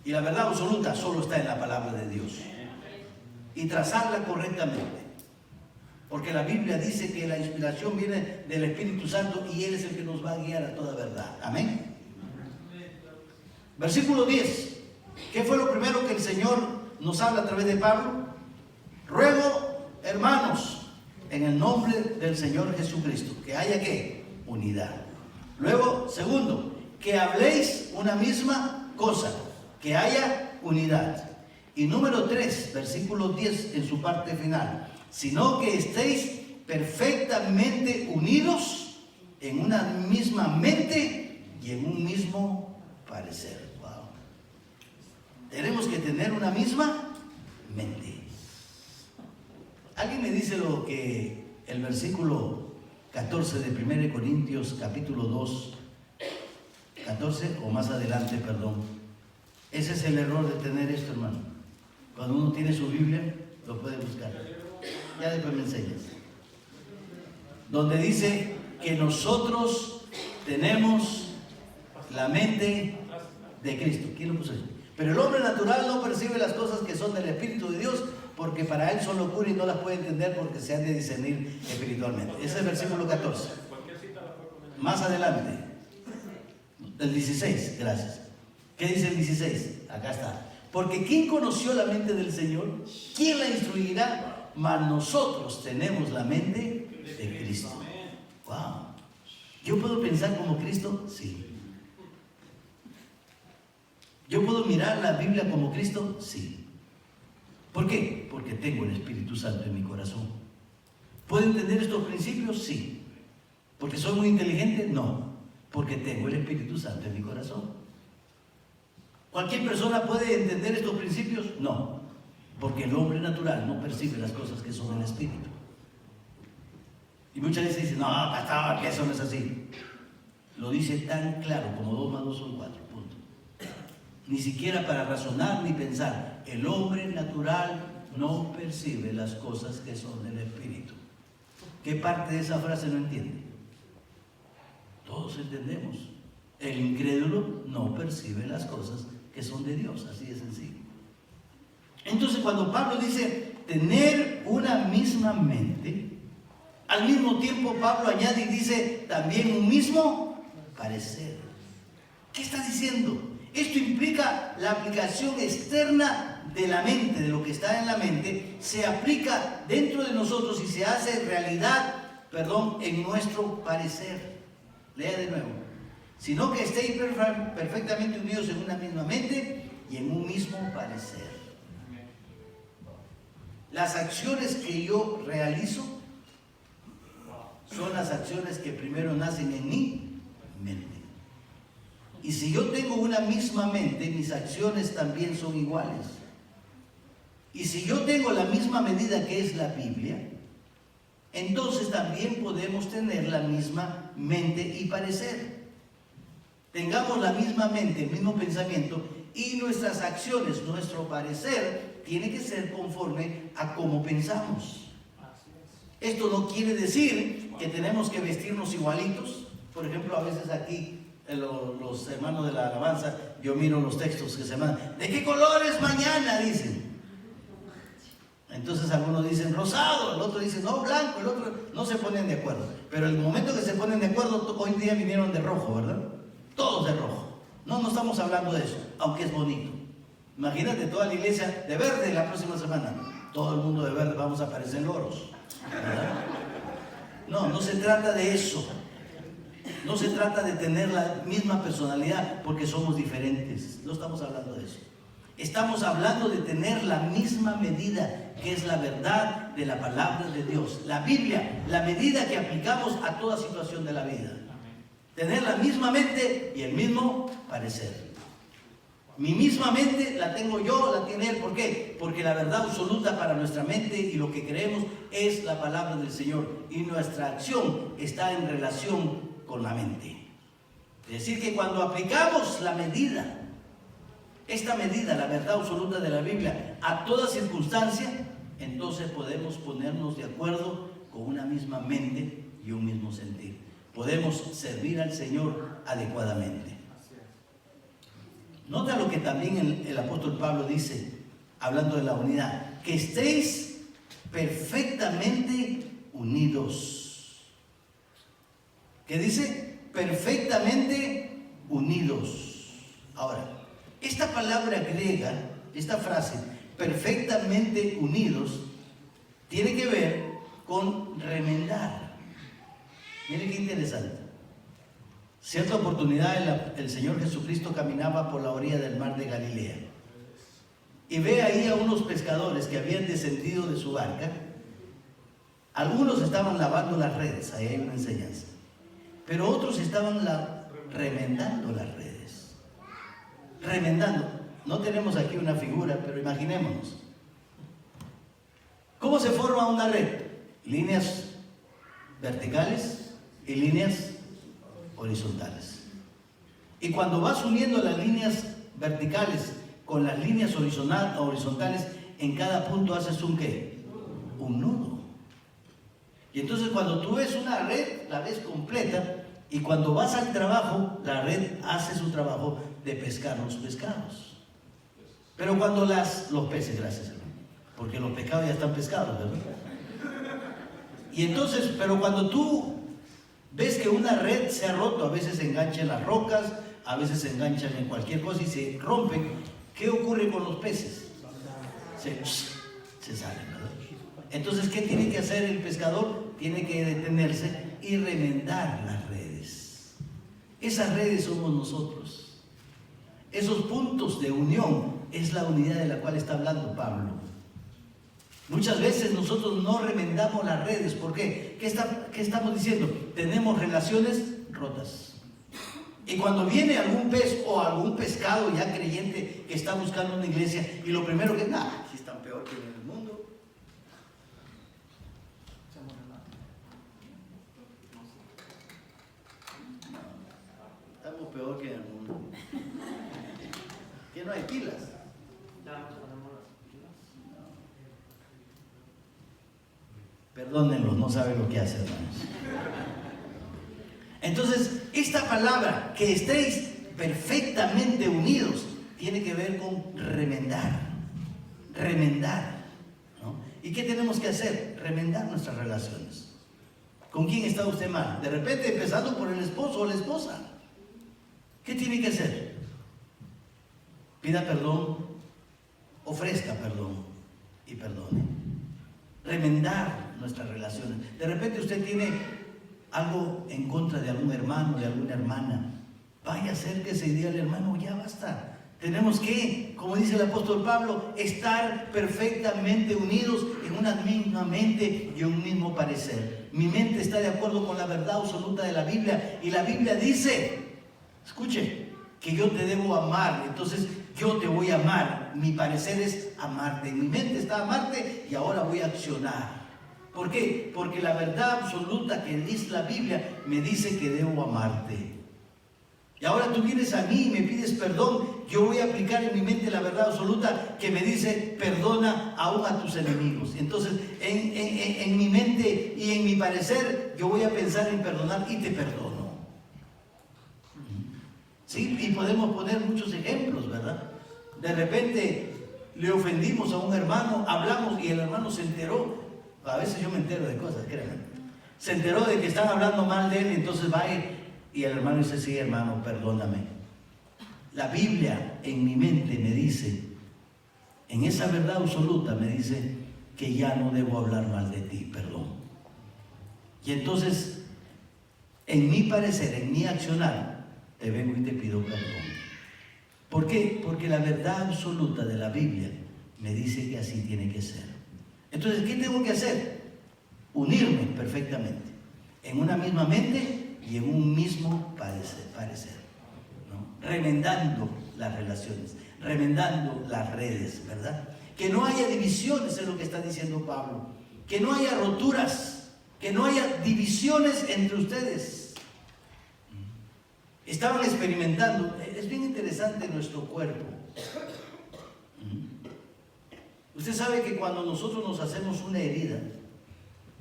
Y la verdad absoluta solo está en la palabra de Dios. Y trazarla correctamente. Porque la Biblia dice que la inspiración viene del Espíritu Santo y Él es el que nos va a guiar a toda verdad. Amén. Versículo 10. ¿Qué fue lo primero que el Señor nos habla a través de Pablo? Ruego, hermanos, en el nombre del Señor Jesucristo, que haya ¿qué? Unidad. Luego, segundo, que habléis una misma cosa, que haya unidad. Y número 3, versículo 10 en su parte final, sino que estéis perfectamente unidos en una misma mente y en un mismo parecer. Wow. Tenemos que tener una misma mente. ¿Alguien me dice lo que el versículo 14 de 1 Corintios capítulo 2, 14 o más adelante, perdón? Ese es el error de tener esto, hermano. Cuando uno tiene su Biblia, lo puede buscar. Ya después me enseñas. Donde dice que nosotros tenemos la mente de Cristo. ¿Quién lo puso ahí? Pero el hombre natural no percibe las cosas que son del Espíritu de Dios, porque para él son locura y no las puede entender porque se han de discernir espiritualmente. Ese es el versículo 14. Más adelante, el 16, gracias. ¿Qué dice el 16? Acá está. Porque ¿quién conoció la mente del Señor? ¿Quién la instruirá? Mas nosotros tenemos la mente de Cristo. Wow. ¿Yo puedo pensar como Cristo? Sí. ¿Yo puedo mirar la Biblia como Cristo? Sí. ¿Por qué? Porque tengo el Espíritu Santo en mi corazón. ¿Puedo entender estos principios? Sí. ¿Porque soy muy inteligente? No. Porque tengo el Espíritu Santo en mi corazón. ¿Cualquier persona puede entender estos principios? No. Porque el hombre natural no percibe las cosas que son del Espíritu. Y muchas veces dicen, no, pastor, que eso no es así. Lo dice tan claro como 2 más 2 son 4, punto. Ni siquiera para razonar ni pensar. El hombre natural no percibe las cosas que son del Espíritu. ¿Qué parte de esa frase no entiende? Todos entendemos. El incrédulo no percibe las cosas que son de Dios, así de sencillo. Entonces, cuando Pablo dice tener una misma mente, al mismo tiempo Pablo añade y dice también un mismo parecer. ¿Qué está diciendo? Esto implica la aplicación externa de la mente, de lo que está en la mente, se aplica dentro de nosotros y se hace realidad, en nuestro parecer. Lea de nuevo. Sino que estéis perfectamente unidos en una misma mente y en un mismo parecer. Las acciones que yo realizo son las acciones que primero nacen en mi mente. Y si yo tengo una misma mente, mis acciones también son iguales. Y si yo tengo la misma medida que es la Biblia, entonces también podemos tener la misma mente y parecer. Tengamos la misma mente, el mismo pensamiento, y nuestras acciones, nuestro parecer, tiene que ser conforme a cómo pensamos. Esto no quiere decir que tenemos que vestirnos igualitos. Por ejemplo, a veces aquí, los hermanos de la alabanza, yo miro los textos que se mandan. ¿De qué color es mañana? Dicen. Entonces algunos dicen rosado, el otro dice no, blanco, el otro no se ponen de acuerdo. Pero el momento que se ponen de acuerdo, hoy día vinieron de rojo, ¿verdad? Todos de rojo. No estamos hablando de eso, aunque es bonito. Imagínate toda la iglesia de verde la próxima semana. Todo el mundo de verde, vamos a parecer loros, ¿verdad? No se trata de eso. No se trata de tener la misma personalidad porque somos diferentes. No estamos hablando de eso. Estamos hablando de tener la misma medida, que es la verdad de la palabra de Dios. La Biblia, la medida que aplicamos a toda situación de la vida. Tener la misma mente y el mismo parecer. Mi misma mente la tengo yo, la tiene él. ¿Por qué? Porque la verdad absoluta para nuestra mente y lo que creemos es la palabra del Señor. Y nuestra acción está en relación con la mente. Es decir, que cuando aplicamos la medida, esta medida, la verdad absoluta de la Biblia, a toda circunstancia, entonces podemos ponernos de acuerdo con una misma mente y un mismo sentir. Podemos servir al Señor adecuadamente. Nota lo que también el apóstol Pablo dice, hablando de la unidad, que estéis perfectamente unidos. ¿Qué dice? Perfectamente unidos. Ahora, Esta palabra griega, esta frase, perfectamente unidos, tiene que ver con remendar. Mire qué interesante. Cierta oportunidad el Señor Jesucristo caminaba por la orilla del mar de Galilea y ve ahí a unos pescadores que habían descendido de su barca. Algunos estaban lavando las redes, ahí hay una enseñanza, pero otros estaban remendando las redes. Remendando. No tenemos aquí una figura, pero imaginémonos. ¿Cómo se forma una red? Líneas verticales y líneas horizontales. Y cuando vas uniendo las líneas verticales con las líneas horizontales, en cada punto haces un ¿qué? Un nudo. Y entonces cuando tú ves una red, la ves completa, y cuando vas al trabajo, la red hace su trabajo de pescar los pescados. Pero cuando los peces, gracias hermano, porque los pescados ya están pescados, ¿verdad? Y entonces, pero cuando tú ves que una red se ha roto, a veces se engancha en las rocas, a veces se enganchan en cualquier cosa y se rompen, ¿qué ocurre con los peces? Se salen, ¿verdad? Entonces, ¿qué tiene que hacer el pescador? Tiene que detenerse y remendar las redes. Esas redes somos nosotros. Esos puntos de unión es la unidad de la cual está hablando Pablo. Muchas veces nosotros no remendamos las redes. ¿Por qué? ¿Qué estamos diciendo? Tenemos relaciones rotas. Y cuando viene algún pez o algún pescado ya creyente que está buscando una iglesia, y lo primero que si están peor que en el mundo. Estamos peor que en el mundo. Que no hay pilas. Perdónenlos, no saben lo que hacen, hermanos. Entonces, esta palabra, que estéis perfectamente unidos, tiene que ver con remendar. Remendar, ¿no? ¿Y qué tenemos que hacer? Remendar nuestras relaciones. ¿Con quién está usted mal? De repente, empezando por el esposo o la esposa. ¿Qué tiene que hacer? Pida perdón, ofrezca perdón y perdone. Remendar nuestras relaciones. De repente usted tiene algo en contra de algún hermano, de alguna hermana. Vaya, acérquese y diga al hermano, ya basta. Tenemos que, como dice el apóstol Pablo, estar perfectamente unidos en una misma mente y un mismo parecer. Mi mente está de acuerdo con la verdad absoluta de la Biblia, y la Biblia dice, escuche, que yo te debo amar, entonces yo te voy a amar. Mi parecer es amarte. Mi mente está a amarte y ahora voy a accionar. ¿Por qué? Porque la verdad absoluta que dice la Biblia me dice que debo amarte. Y ahora tú vienes a mí y me pides perdón. Yo voy a aplicar en mi mente la verdad absoluta que me dice perdona aún a tus enemigos. Entonces en mi mente y en mi parecer yo voy a pensar en perdonar y te perdono. ¿Sí? Y podemos poner muchos ejemplos, ¿verdad? De repente le ofendimos a un hermano, hablamos y el hermano se enteró. A veces yo me entero de cosas, créanme. Se enteró de que están hablando mal de él, entonces va y el hermano dice, sí, hermano, perdóname. La Biblia en mi mente me dice, en esa verdad absoluta me dice que ya no debo hablar mal de ti, perdón. Y entonces, en mi parecer, en mi accionar, te vengo y te pido perdón. ¿Por qué? Porque la verdad absoluta de la Biblia me dice que así tiene que ser. Entonces, ¿qué tengo que hacer? Unirme perfectamente, en una misma mente y en un mismo parecer, ¿no? Remendando las relaciones, remendando las redes, ¿verdad? Que no haya divisiones, es lo que está diciendo Pablo. Que no haya roturas, que no haya divisiones entre ustedes. Estaban experimentando, es bien interesante nuestro cuerpo. Usted sabe que cuando nosotros nos hacemos una herida,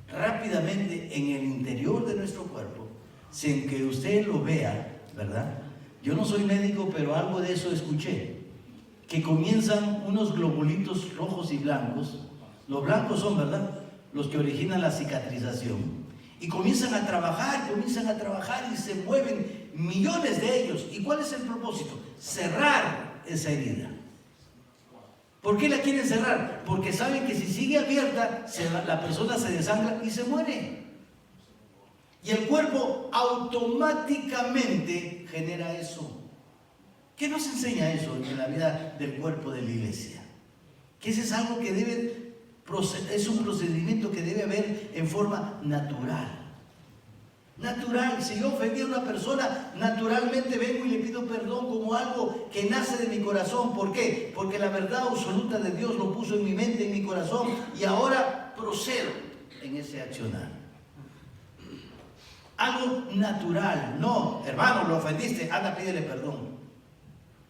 rápidamente en el interior de nuestro cuerpo, sin que usted lo vea, ¿verdad? Yo no soy médico, pero algo de eso escuché, que comienzan unos globulitos rojos y blancos. Los blancos son, ¿verdad?, los que originan la cicatrización. Y comienzan a trabajar y se mueven millones de ellos. ¿Y cuál es el propósito? Cerrar esa herida. ¿Por qué la quieren cerrar? Porque saben que si sigue abierta, la persona se desangra y se muere. Y el cuerpo automáticamente genera eso. ¿Qué nos enseña eso en la vida del cuerpo de la iglesia? Que ese es algo que es un procedimiento que debe haber en forma natural. Natural. Si yo ofendí a una persona, naturalmente vengo y le pido perdón como algo que nace de mi corazón. ¿Por qué? Porque la verdad absoluta de Dios lo puso en mi mente, en mi corazón, y ahora procedo en ese accionar. Algo natural. No, hermano, lo ofendiste, anda, pídele perdón.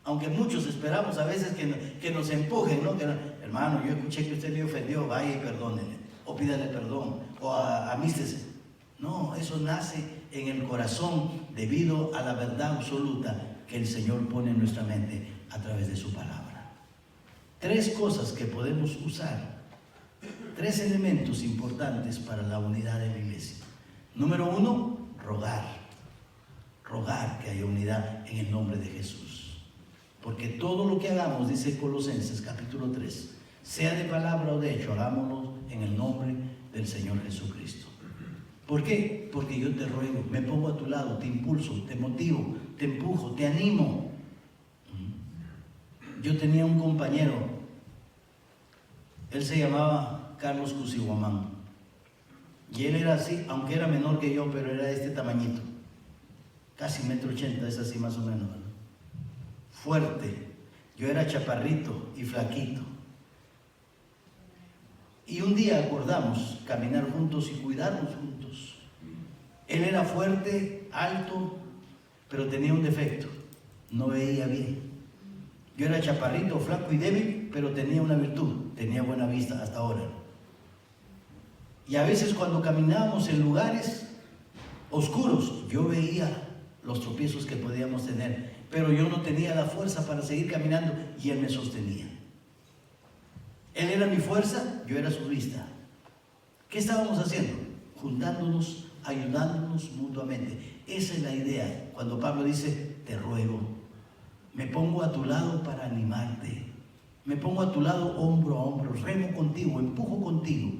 Aunque muchos esperamos a veces que nos empujen, ¿no? Hermano, yo escuché que usted le ofendió, vaya y perdónele, o pídale perdón, o amístese. No, eso nace en el corazón debido a la verdad absoluta que el Señor pone en nuestra mente a través de su palabra. 3 cosas que podemos usar, 3 elementos importantes para la unidad de la iglesia. Número 1, rogar. Rogar que haya unidad en el nombre de Jesús. Porque todo lo que hagamos, dice Colosenses capítulo 3, sea de palabra o de hecho, hagámoslo en el nombre del Señor Jesucristo. ¿Por qué? Porque yo te ruego, me pongo a tu lado, te impulso, te motivo, te empujo, te animo. Yo tenía un compañero, él se llamaba Carlos Cusiguamán, y él era así, aunque era menor que yo, pero era de este tamañito, casi 1,80 m, es así más o menos, ¿no? Fuerte. Yo era chaparrito y flaquito. Y un día acordamos caminar juntos y cuidarnos juntos. Él era fuerte, alto, pero tenía un defecto: no veía bien. Yo era chaparrito, flaco y débil, pero tenía una virtud: tenía buena vista hasta ahora. Y a veces cuando caminábamos en lugares oscuros, yo veía los tropiezos que podíamos tener, pero yo no tenía la fuerza para seguir caminando y él me sostenía. Él era mi fuerza, yo era su vista. ¿Qué estábamos haciendo? Juntándonos, ayudándonos mutuamente. Esa es la idea cuando Pablo dice: te ruego, me pongo a tu lado para animarte, me pongo a tu lado hombro a hombro, remo contigo, empujo contigo,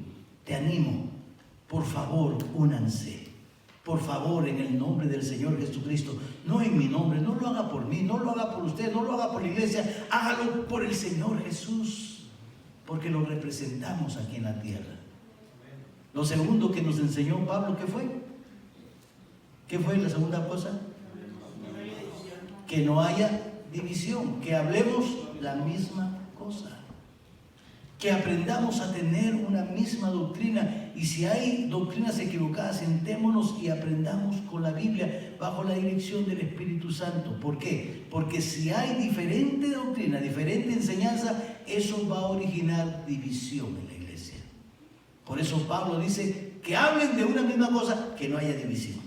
te animo. Por favor, únanse. Por favor, en el nombre del Señor Jesucristo, no en mi nombre, no lo haga por mí, no lo haga por usted, no lo haga por la iglesia, hágalo por el Señor Jesús, porque lo representamos aquí en la tierra. Lo segundo que nos enseñó Pablo, ¿qué fue? ¿Qué fue la segunda cosa? Que no haya división, que hablemos la misma cosa, que aprendamos a tener una misma doctrina. Y si hay doctrinas equivocadas, sentémonos y aprendamos con la Biblia bajo la dirección del Espíritu Santo. ¿Por qué? Porque si hay diferente doctrina, diferente enseñanza, eso va a originar división en la iglesia. Por eso Pablo dice que hablen de una misma cosa, que no haya división.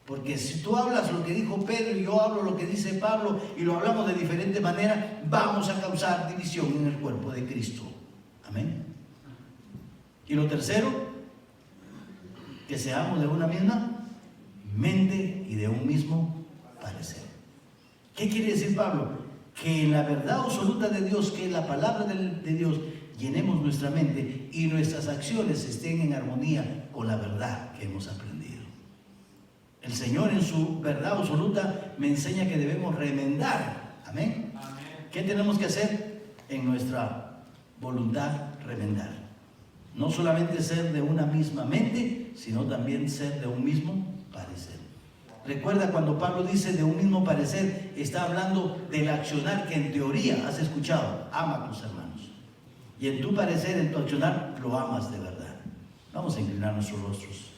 Porque si tú hablas lo que dijo Pedro y yo hablo lo que dice Pablo y lo hablamos de diferente manera, vamos a causar división en el cuerpo de Cristo. Amén. Y lo tercero, que seamos de una misma mente y de un mismo parecer. ¿Qué quiere decir Pablo? Que en la verdad absoluta de Dios, que es la palabra de Dios, llenemos nuestra mente y nuestras acciones estén en armonía con la verdad que hemos aprendido. El Señor en su verdad absoluta me enseña que debemos remendar. Amén. ¿Qué tenemos que hacer? En nuestra voluntad remendar. No solamente ser de una misma mente, sino también ser de un mismo parecer. Recuerda cuando Pablo dice de un mismo parecer, está hablando del accionar que en teoría has escuchado: ama a tus hermanos. Y en tu parecer, en tu accionar, lo amas de verdad. Vamos a inclinar nuestros rostros.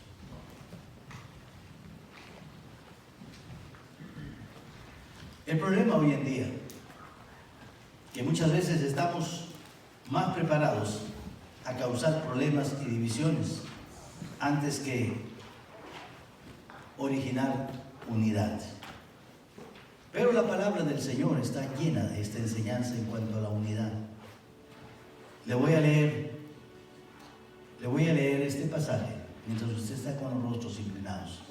El problema hoy en día, que muchas veces estamos más preparados a causar problemas y divisiones antes que originar unidad. Pero la palabra del Señor está llena de esta enseñanza en cuanto a la unidad. Le voy a leer este pasaje mientras usted está con los rostros inclinados.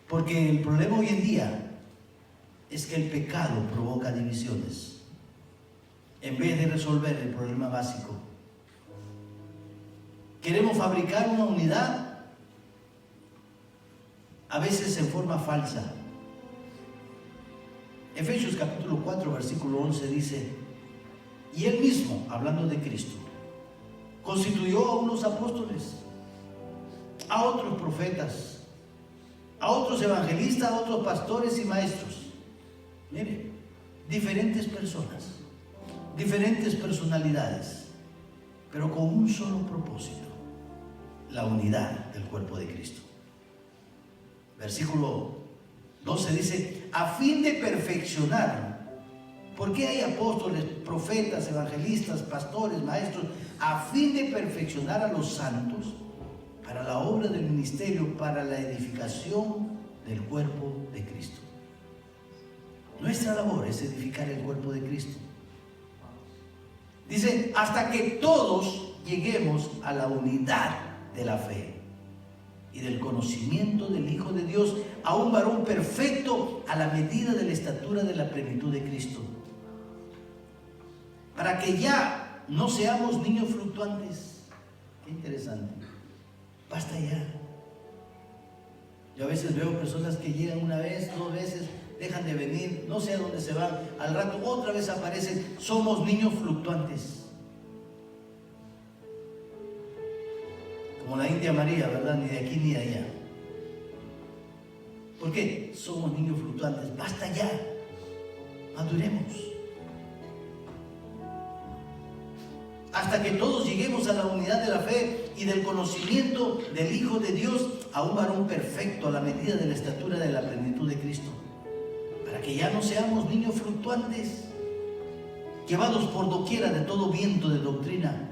Porque el problema hoy en día es que el pecado provoca divisiones en vez de resolver el problema básico. Queremos fabricar una unidad, a veces en forma falsa. Efesios capítulo 4, versículo 11 dice: y él mismo, hablando de Cristo, constituyó a unos apóstoles, a otros profetas, a otros evangelistas, a otros pastores y maestros. Mire, diferentes personas, diferentes personalidades, pero con un solo propósito: la unidad del cuerpo de Cristo. Versículo 12 dice: a fin de perfeccionar. ¿Por qué hay apóstoles, profetas, evangelistas, pastores, maestros? A fin de perfeccionar a los santos para la obra del ministerio, para la edificación del cuerpo de Cristo. Nuestra labor es edificar el cuerpo de Cristo. Dice: hasta que todos lleguemos a la unidad de la fe y del conocimiento del Hijo de Dios, a un varón perfecto, a la medida de la estatura de la plenitud de Cristo, para que ya no seamos niños fluctuantes. Qué interesante. Basta ya. Yo a veces veo personas que llegan una vez, 2 veces, dejan de venir, no sé a dónde se van, al rato otra vez aparecen. Somos niños fluctuantes, como la India María, ¿verdad? Ni de aquí ni de allá. ¿Por qué? Somos niños fluctuantes. Basta ya, maduremos. Hasta que todos lleguemos a la unidad de la fe y del conocimiento del Hijo de Dios, a un varón perfecto, a la medida de la estatura de la plenitud de Cristo, para que ya no seamos niños fluctuantes, llevados por doquiera de todo viento de doctrina,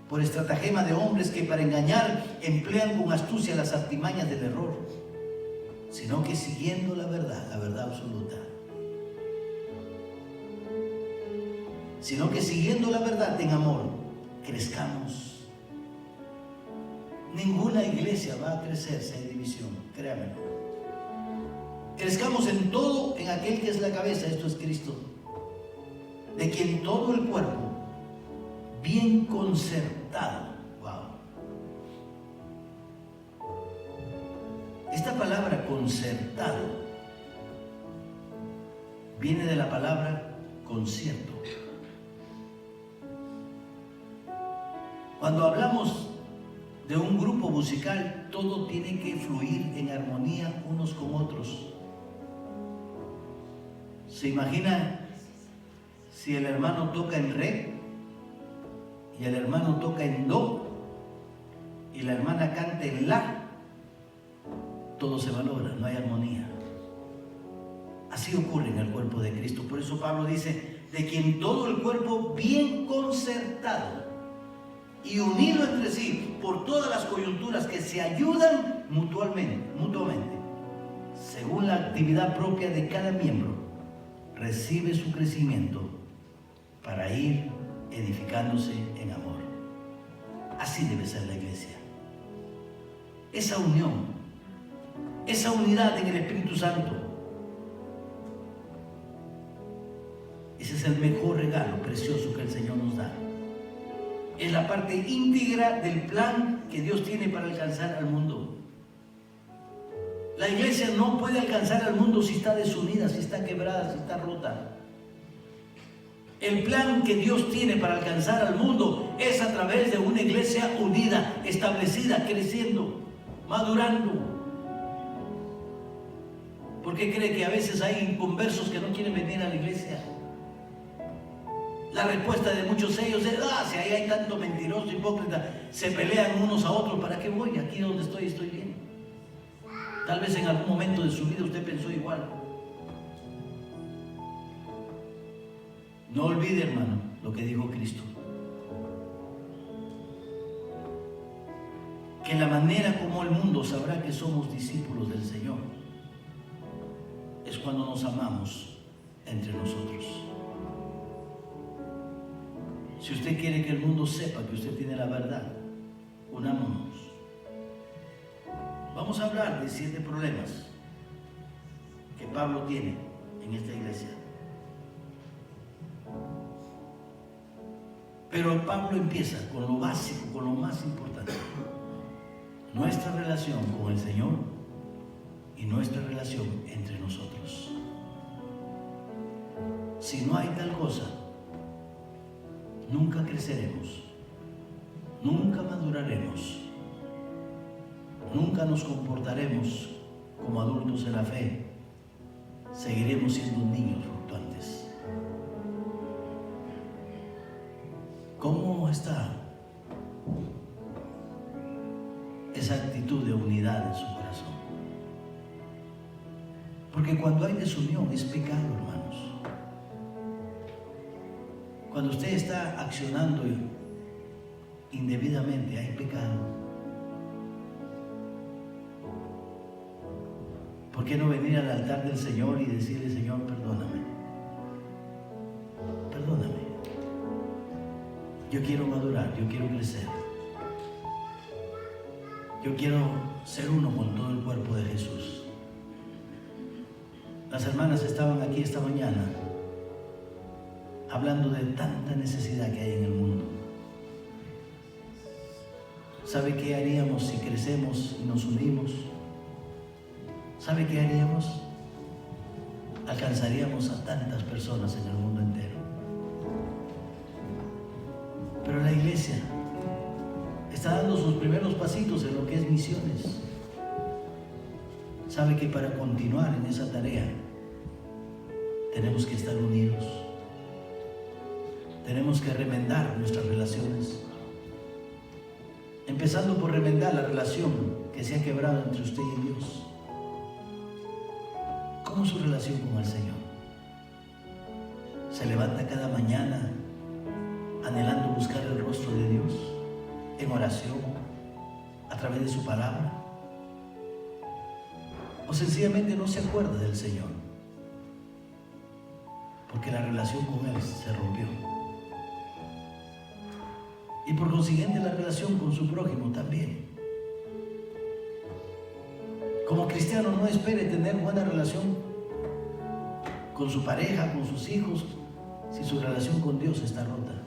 por estratagema de hombres que para engañar emplean con astucia las artimañas del error, sino que siguiendo la verdad absoluta, sino que siguiendo la verdad en amor, crezcamos. Ninguna iglesia va a crecer si hay división, créanmelo. Crezcamos en todo, en aquel que es la cabeza, esto es Cristo, de quien todo el cuerpo, bien concertado. Wow. Esta palabra concertado viene de la palabra concierto. Cuando hablamos de un grupo musical, todo tiene que fluir en armonía unos con otros. ¿Se imagina si el hermano toca en re y el hermano toca en do y la hermana canta en la? Todo se valora, no hay armonía. Así ocurre en el cuerpo de Cristo. Por eso Pablo dice: de quien todo el cuerpo bien concertado y unido entre sí por todas las coyunturas que se ayudan mutuamente, según la actividad propia de cada miembro, recibe su crecimiento para ir edificándose en amor. Así debe ser la iglesia. Esa unión, esa unidad en el Espíritu Santo, ese es el mejor regalo precioso que el Señor nos da. Es la parte íntegra del plan que Dios tiene para alcanzar al mundo. La iglesia no puede alcanzar al mundo si está desunida, si está quebrada, si está rota. El plan que Dios tiene para alcanzar al mundo es a través de una iglesia unida, establecida, creciendo, madurando. ¿Por qué cree que a veces hay inconversos que no quieren venir a la iglesia? La respuesta de muchos de ellos es: si ahí hay tanto mentiroso, hipócrita, se pelean unos a otros, ¿para qué voy? Aquí donde estoy bien. Tal vez en algún momento de su vida usted pensó igual. No olvide, hermano, lo que dijo Cristo: que la manera como el mundo sabrá que somos discípulos del Señor es cuando nos amamos entre nosotros. Si usted quiere que el mundo sepa que usted tiene la verdad, unámonos. Vamos a hablar de 7 problemas que Pablo tiene en esta iglesia. Pero Pablo empieza con lo básico, con lo más importante: nuestra relación con el Señor y nuestra relación entre nosotros. Si no hay tal cosa, nunca creceremos, nunca maduraremos, nunca nos comportaremos como adultos en la fe, seguiremos siendo niños fluctuantes. ¿Cómo está esa actitud de unidad en su corazón? Porque cuando hay desunión es pecado, hermanos. Cuando usted está accionando indebidamente, hay pecado. ¿Por qué no venir al altar del Señor y decirle: Señor, perdóname? Perdóname. Yo quiero madurar, yo quiero crecer. Yo quiero ser uno con todo el cuerpo de Jesús. Las hermanas estaban aquí esta mañana hablando de tanta necesidad que hay en el mundo. ¿Sabe qué haríamos si crecemos y nos unimos? ¿Sabe qué haríamos? Alcanzaríamos a tantas personas en el mundo entero. Pero la iglesia está dando sus primeros pasitos en lo que es misiones. ¿Sabe que para continuar en esa tarea tenemos que estar unidos? Tenemos que remendar nuestras relaciones, empezando por remendar la relación que se ha quebrado entre usted y Dios. ¿Cómo es su relación con el Señor? ¿Se levanta cada mañana anhelando buscar el rostro de Dios en oración, a través de su palabra? ¿O sencillamente no se acuerda del Señor porque la relación con Él se rompió? Y por consiguiente la relación con su prójimo también. Como cristiano, no espere tener buena relación con su pareja, con sus hijos, si su relación con Dios está rota,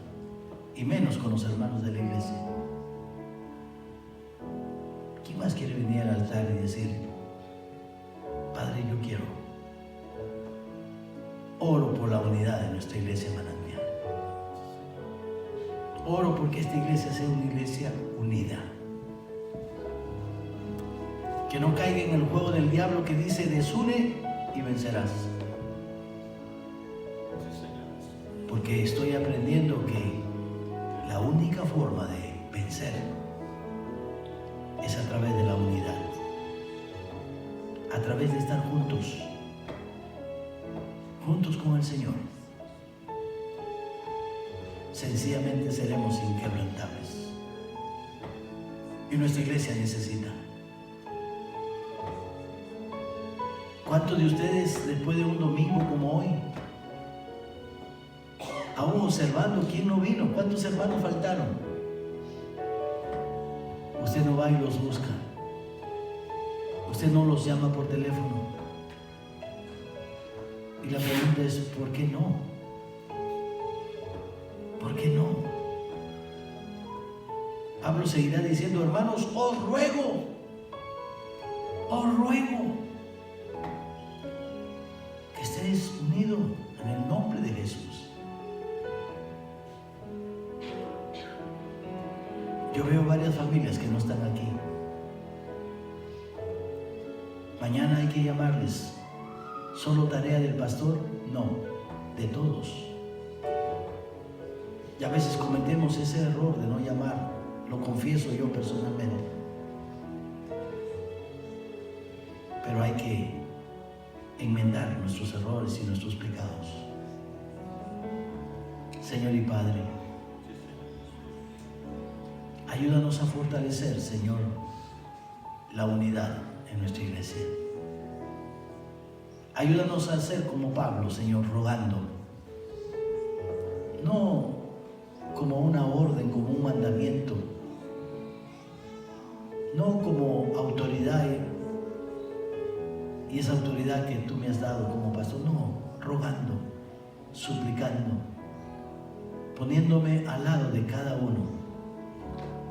y menos con los hermanos de la iglesia. ¿Quién más quiere venir al altar y decir: Padre, yo quiero, oro por la unidad de nuestra iglesia manantial? Oro porque esta iglesia sea una iglesia unida, que no caiga en el juego del diablo que dice: desune y vencerás. Porque estoy aprendiendo que la única forma de vencer es a través de la unidad, a través de estar juntos con el Señor. Sencillamente seremos inquebrantables. Y nuestra iglesia necesita. ¿Cuántos de ustedes, después de un domingo como hoy, aún observando quién no vino, cuántos hermanos faltaron, usted no va y los busca? Usted no los llama por teléfono. Y la pregunta es: ¿por qué no? ¿Por qué no? Pablo seguirá diciendo: hermanos, os ruego que estéis unidos en el nombre de Jesús. Yo veo varias familias que no están aquí. Mañana hay que llamarles. ¿Solo tarea del pastor? No, de todos. Y a veces cometemos ese error de no llamar. Lo confieso yo personalmente. Pero hay que enmendar nuestros errores y nuestros pecados. Señor y Padre, ayúdanos a fortalecer, Señor, la unidad en nuestra iglesia. Ayúdanos a ser como Pablo, Señor, rogando. No como una orden, como un mandamiento. No como autoridad y esa autoridad que tú me has dado como pastor. No, rogando, suplicando, poniéndome al lado de cada uno,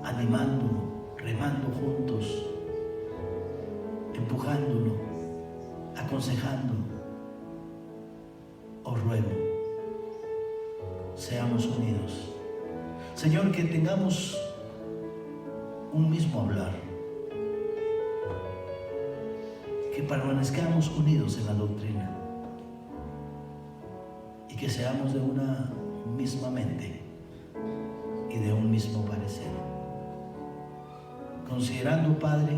animándolo, remando juntos, empujándolo, aconsejándolo. Os ruego, seamos unidos. Señor, que tengamos un mismo hablar, que permanezcamos unidos en la doctrina y que seamos de una misma mente y de un mismo parecer, considerando, Padre,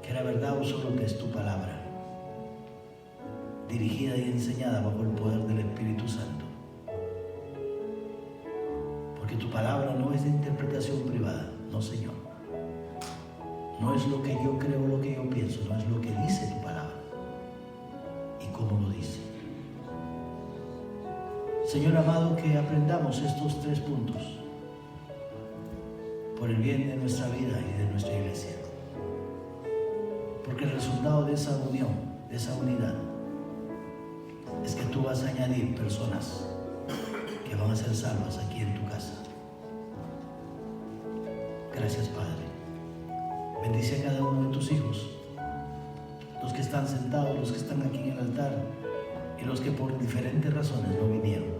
que la verdad solo es tu palabra, dirigida y enseñada bajo el poder del Espíritu Santo, porque tu palabra no es de interpretación privada, no, Señor. No es lo que yo creo, lo que yo pienso, no es lo que dice tu palabra y cómo lo dice. Señor amado, que aprendamos estos 3 puntos por el bien de nuestra vida y de nuestra iglesia, porque el resultado de esa unión, de esa unidad, es que tú vas a añadir personas que van a ser salvas aquí en tu casa. Gracias, Padre. Bendice a cada uno de tus hijos, los que están sentados, los que están aquí en el altar y los que por diferentes razones no vinieron.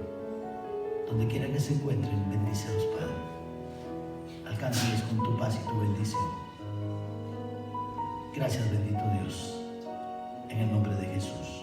Donde quiera que se encuentren, bendícelos, Padre. Alcánzales con tu paz y tu bendición. Gracias, bendito Dios, en el nombre de Jesús.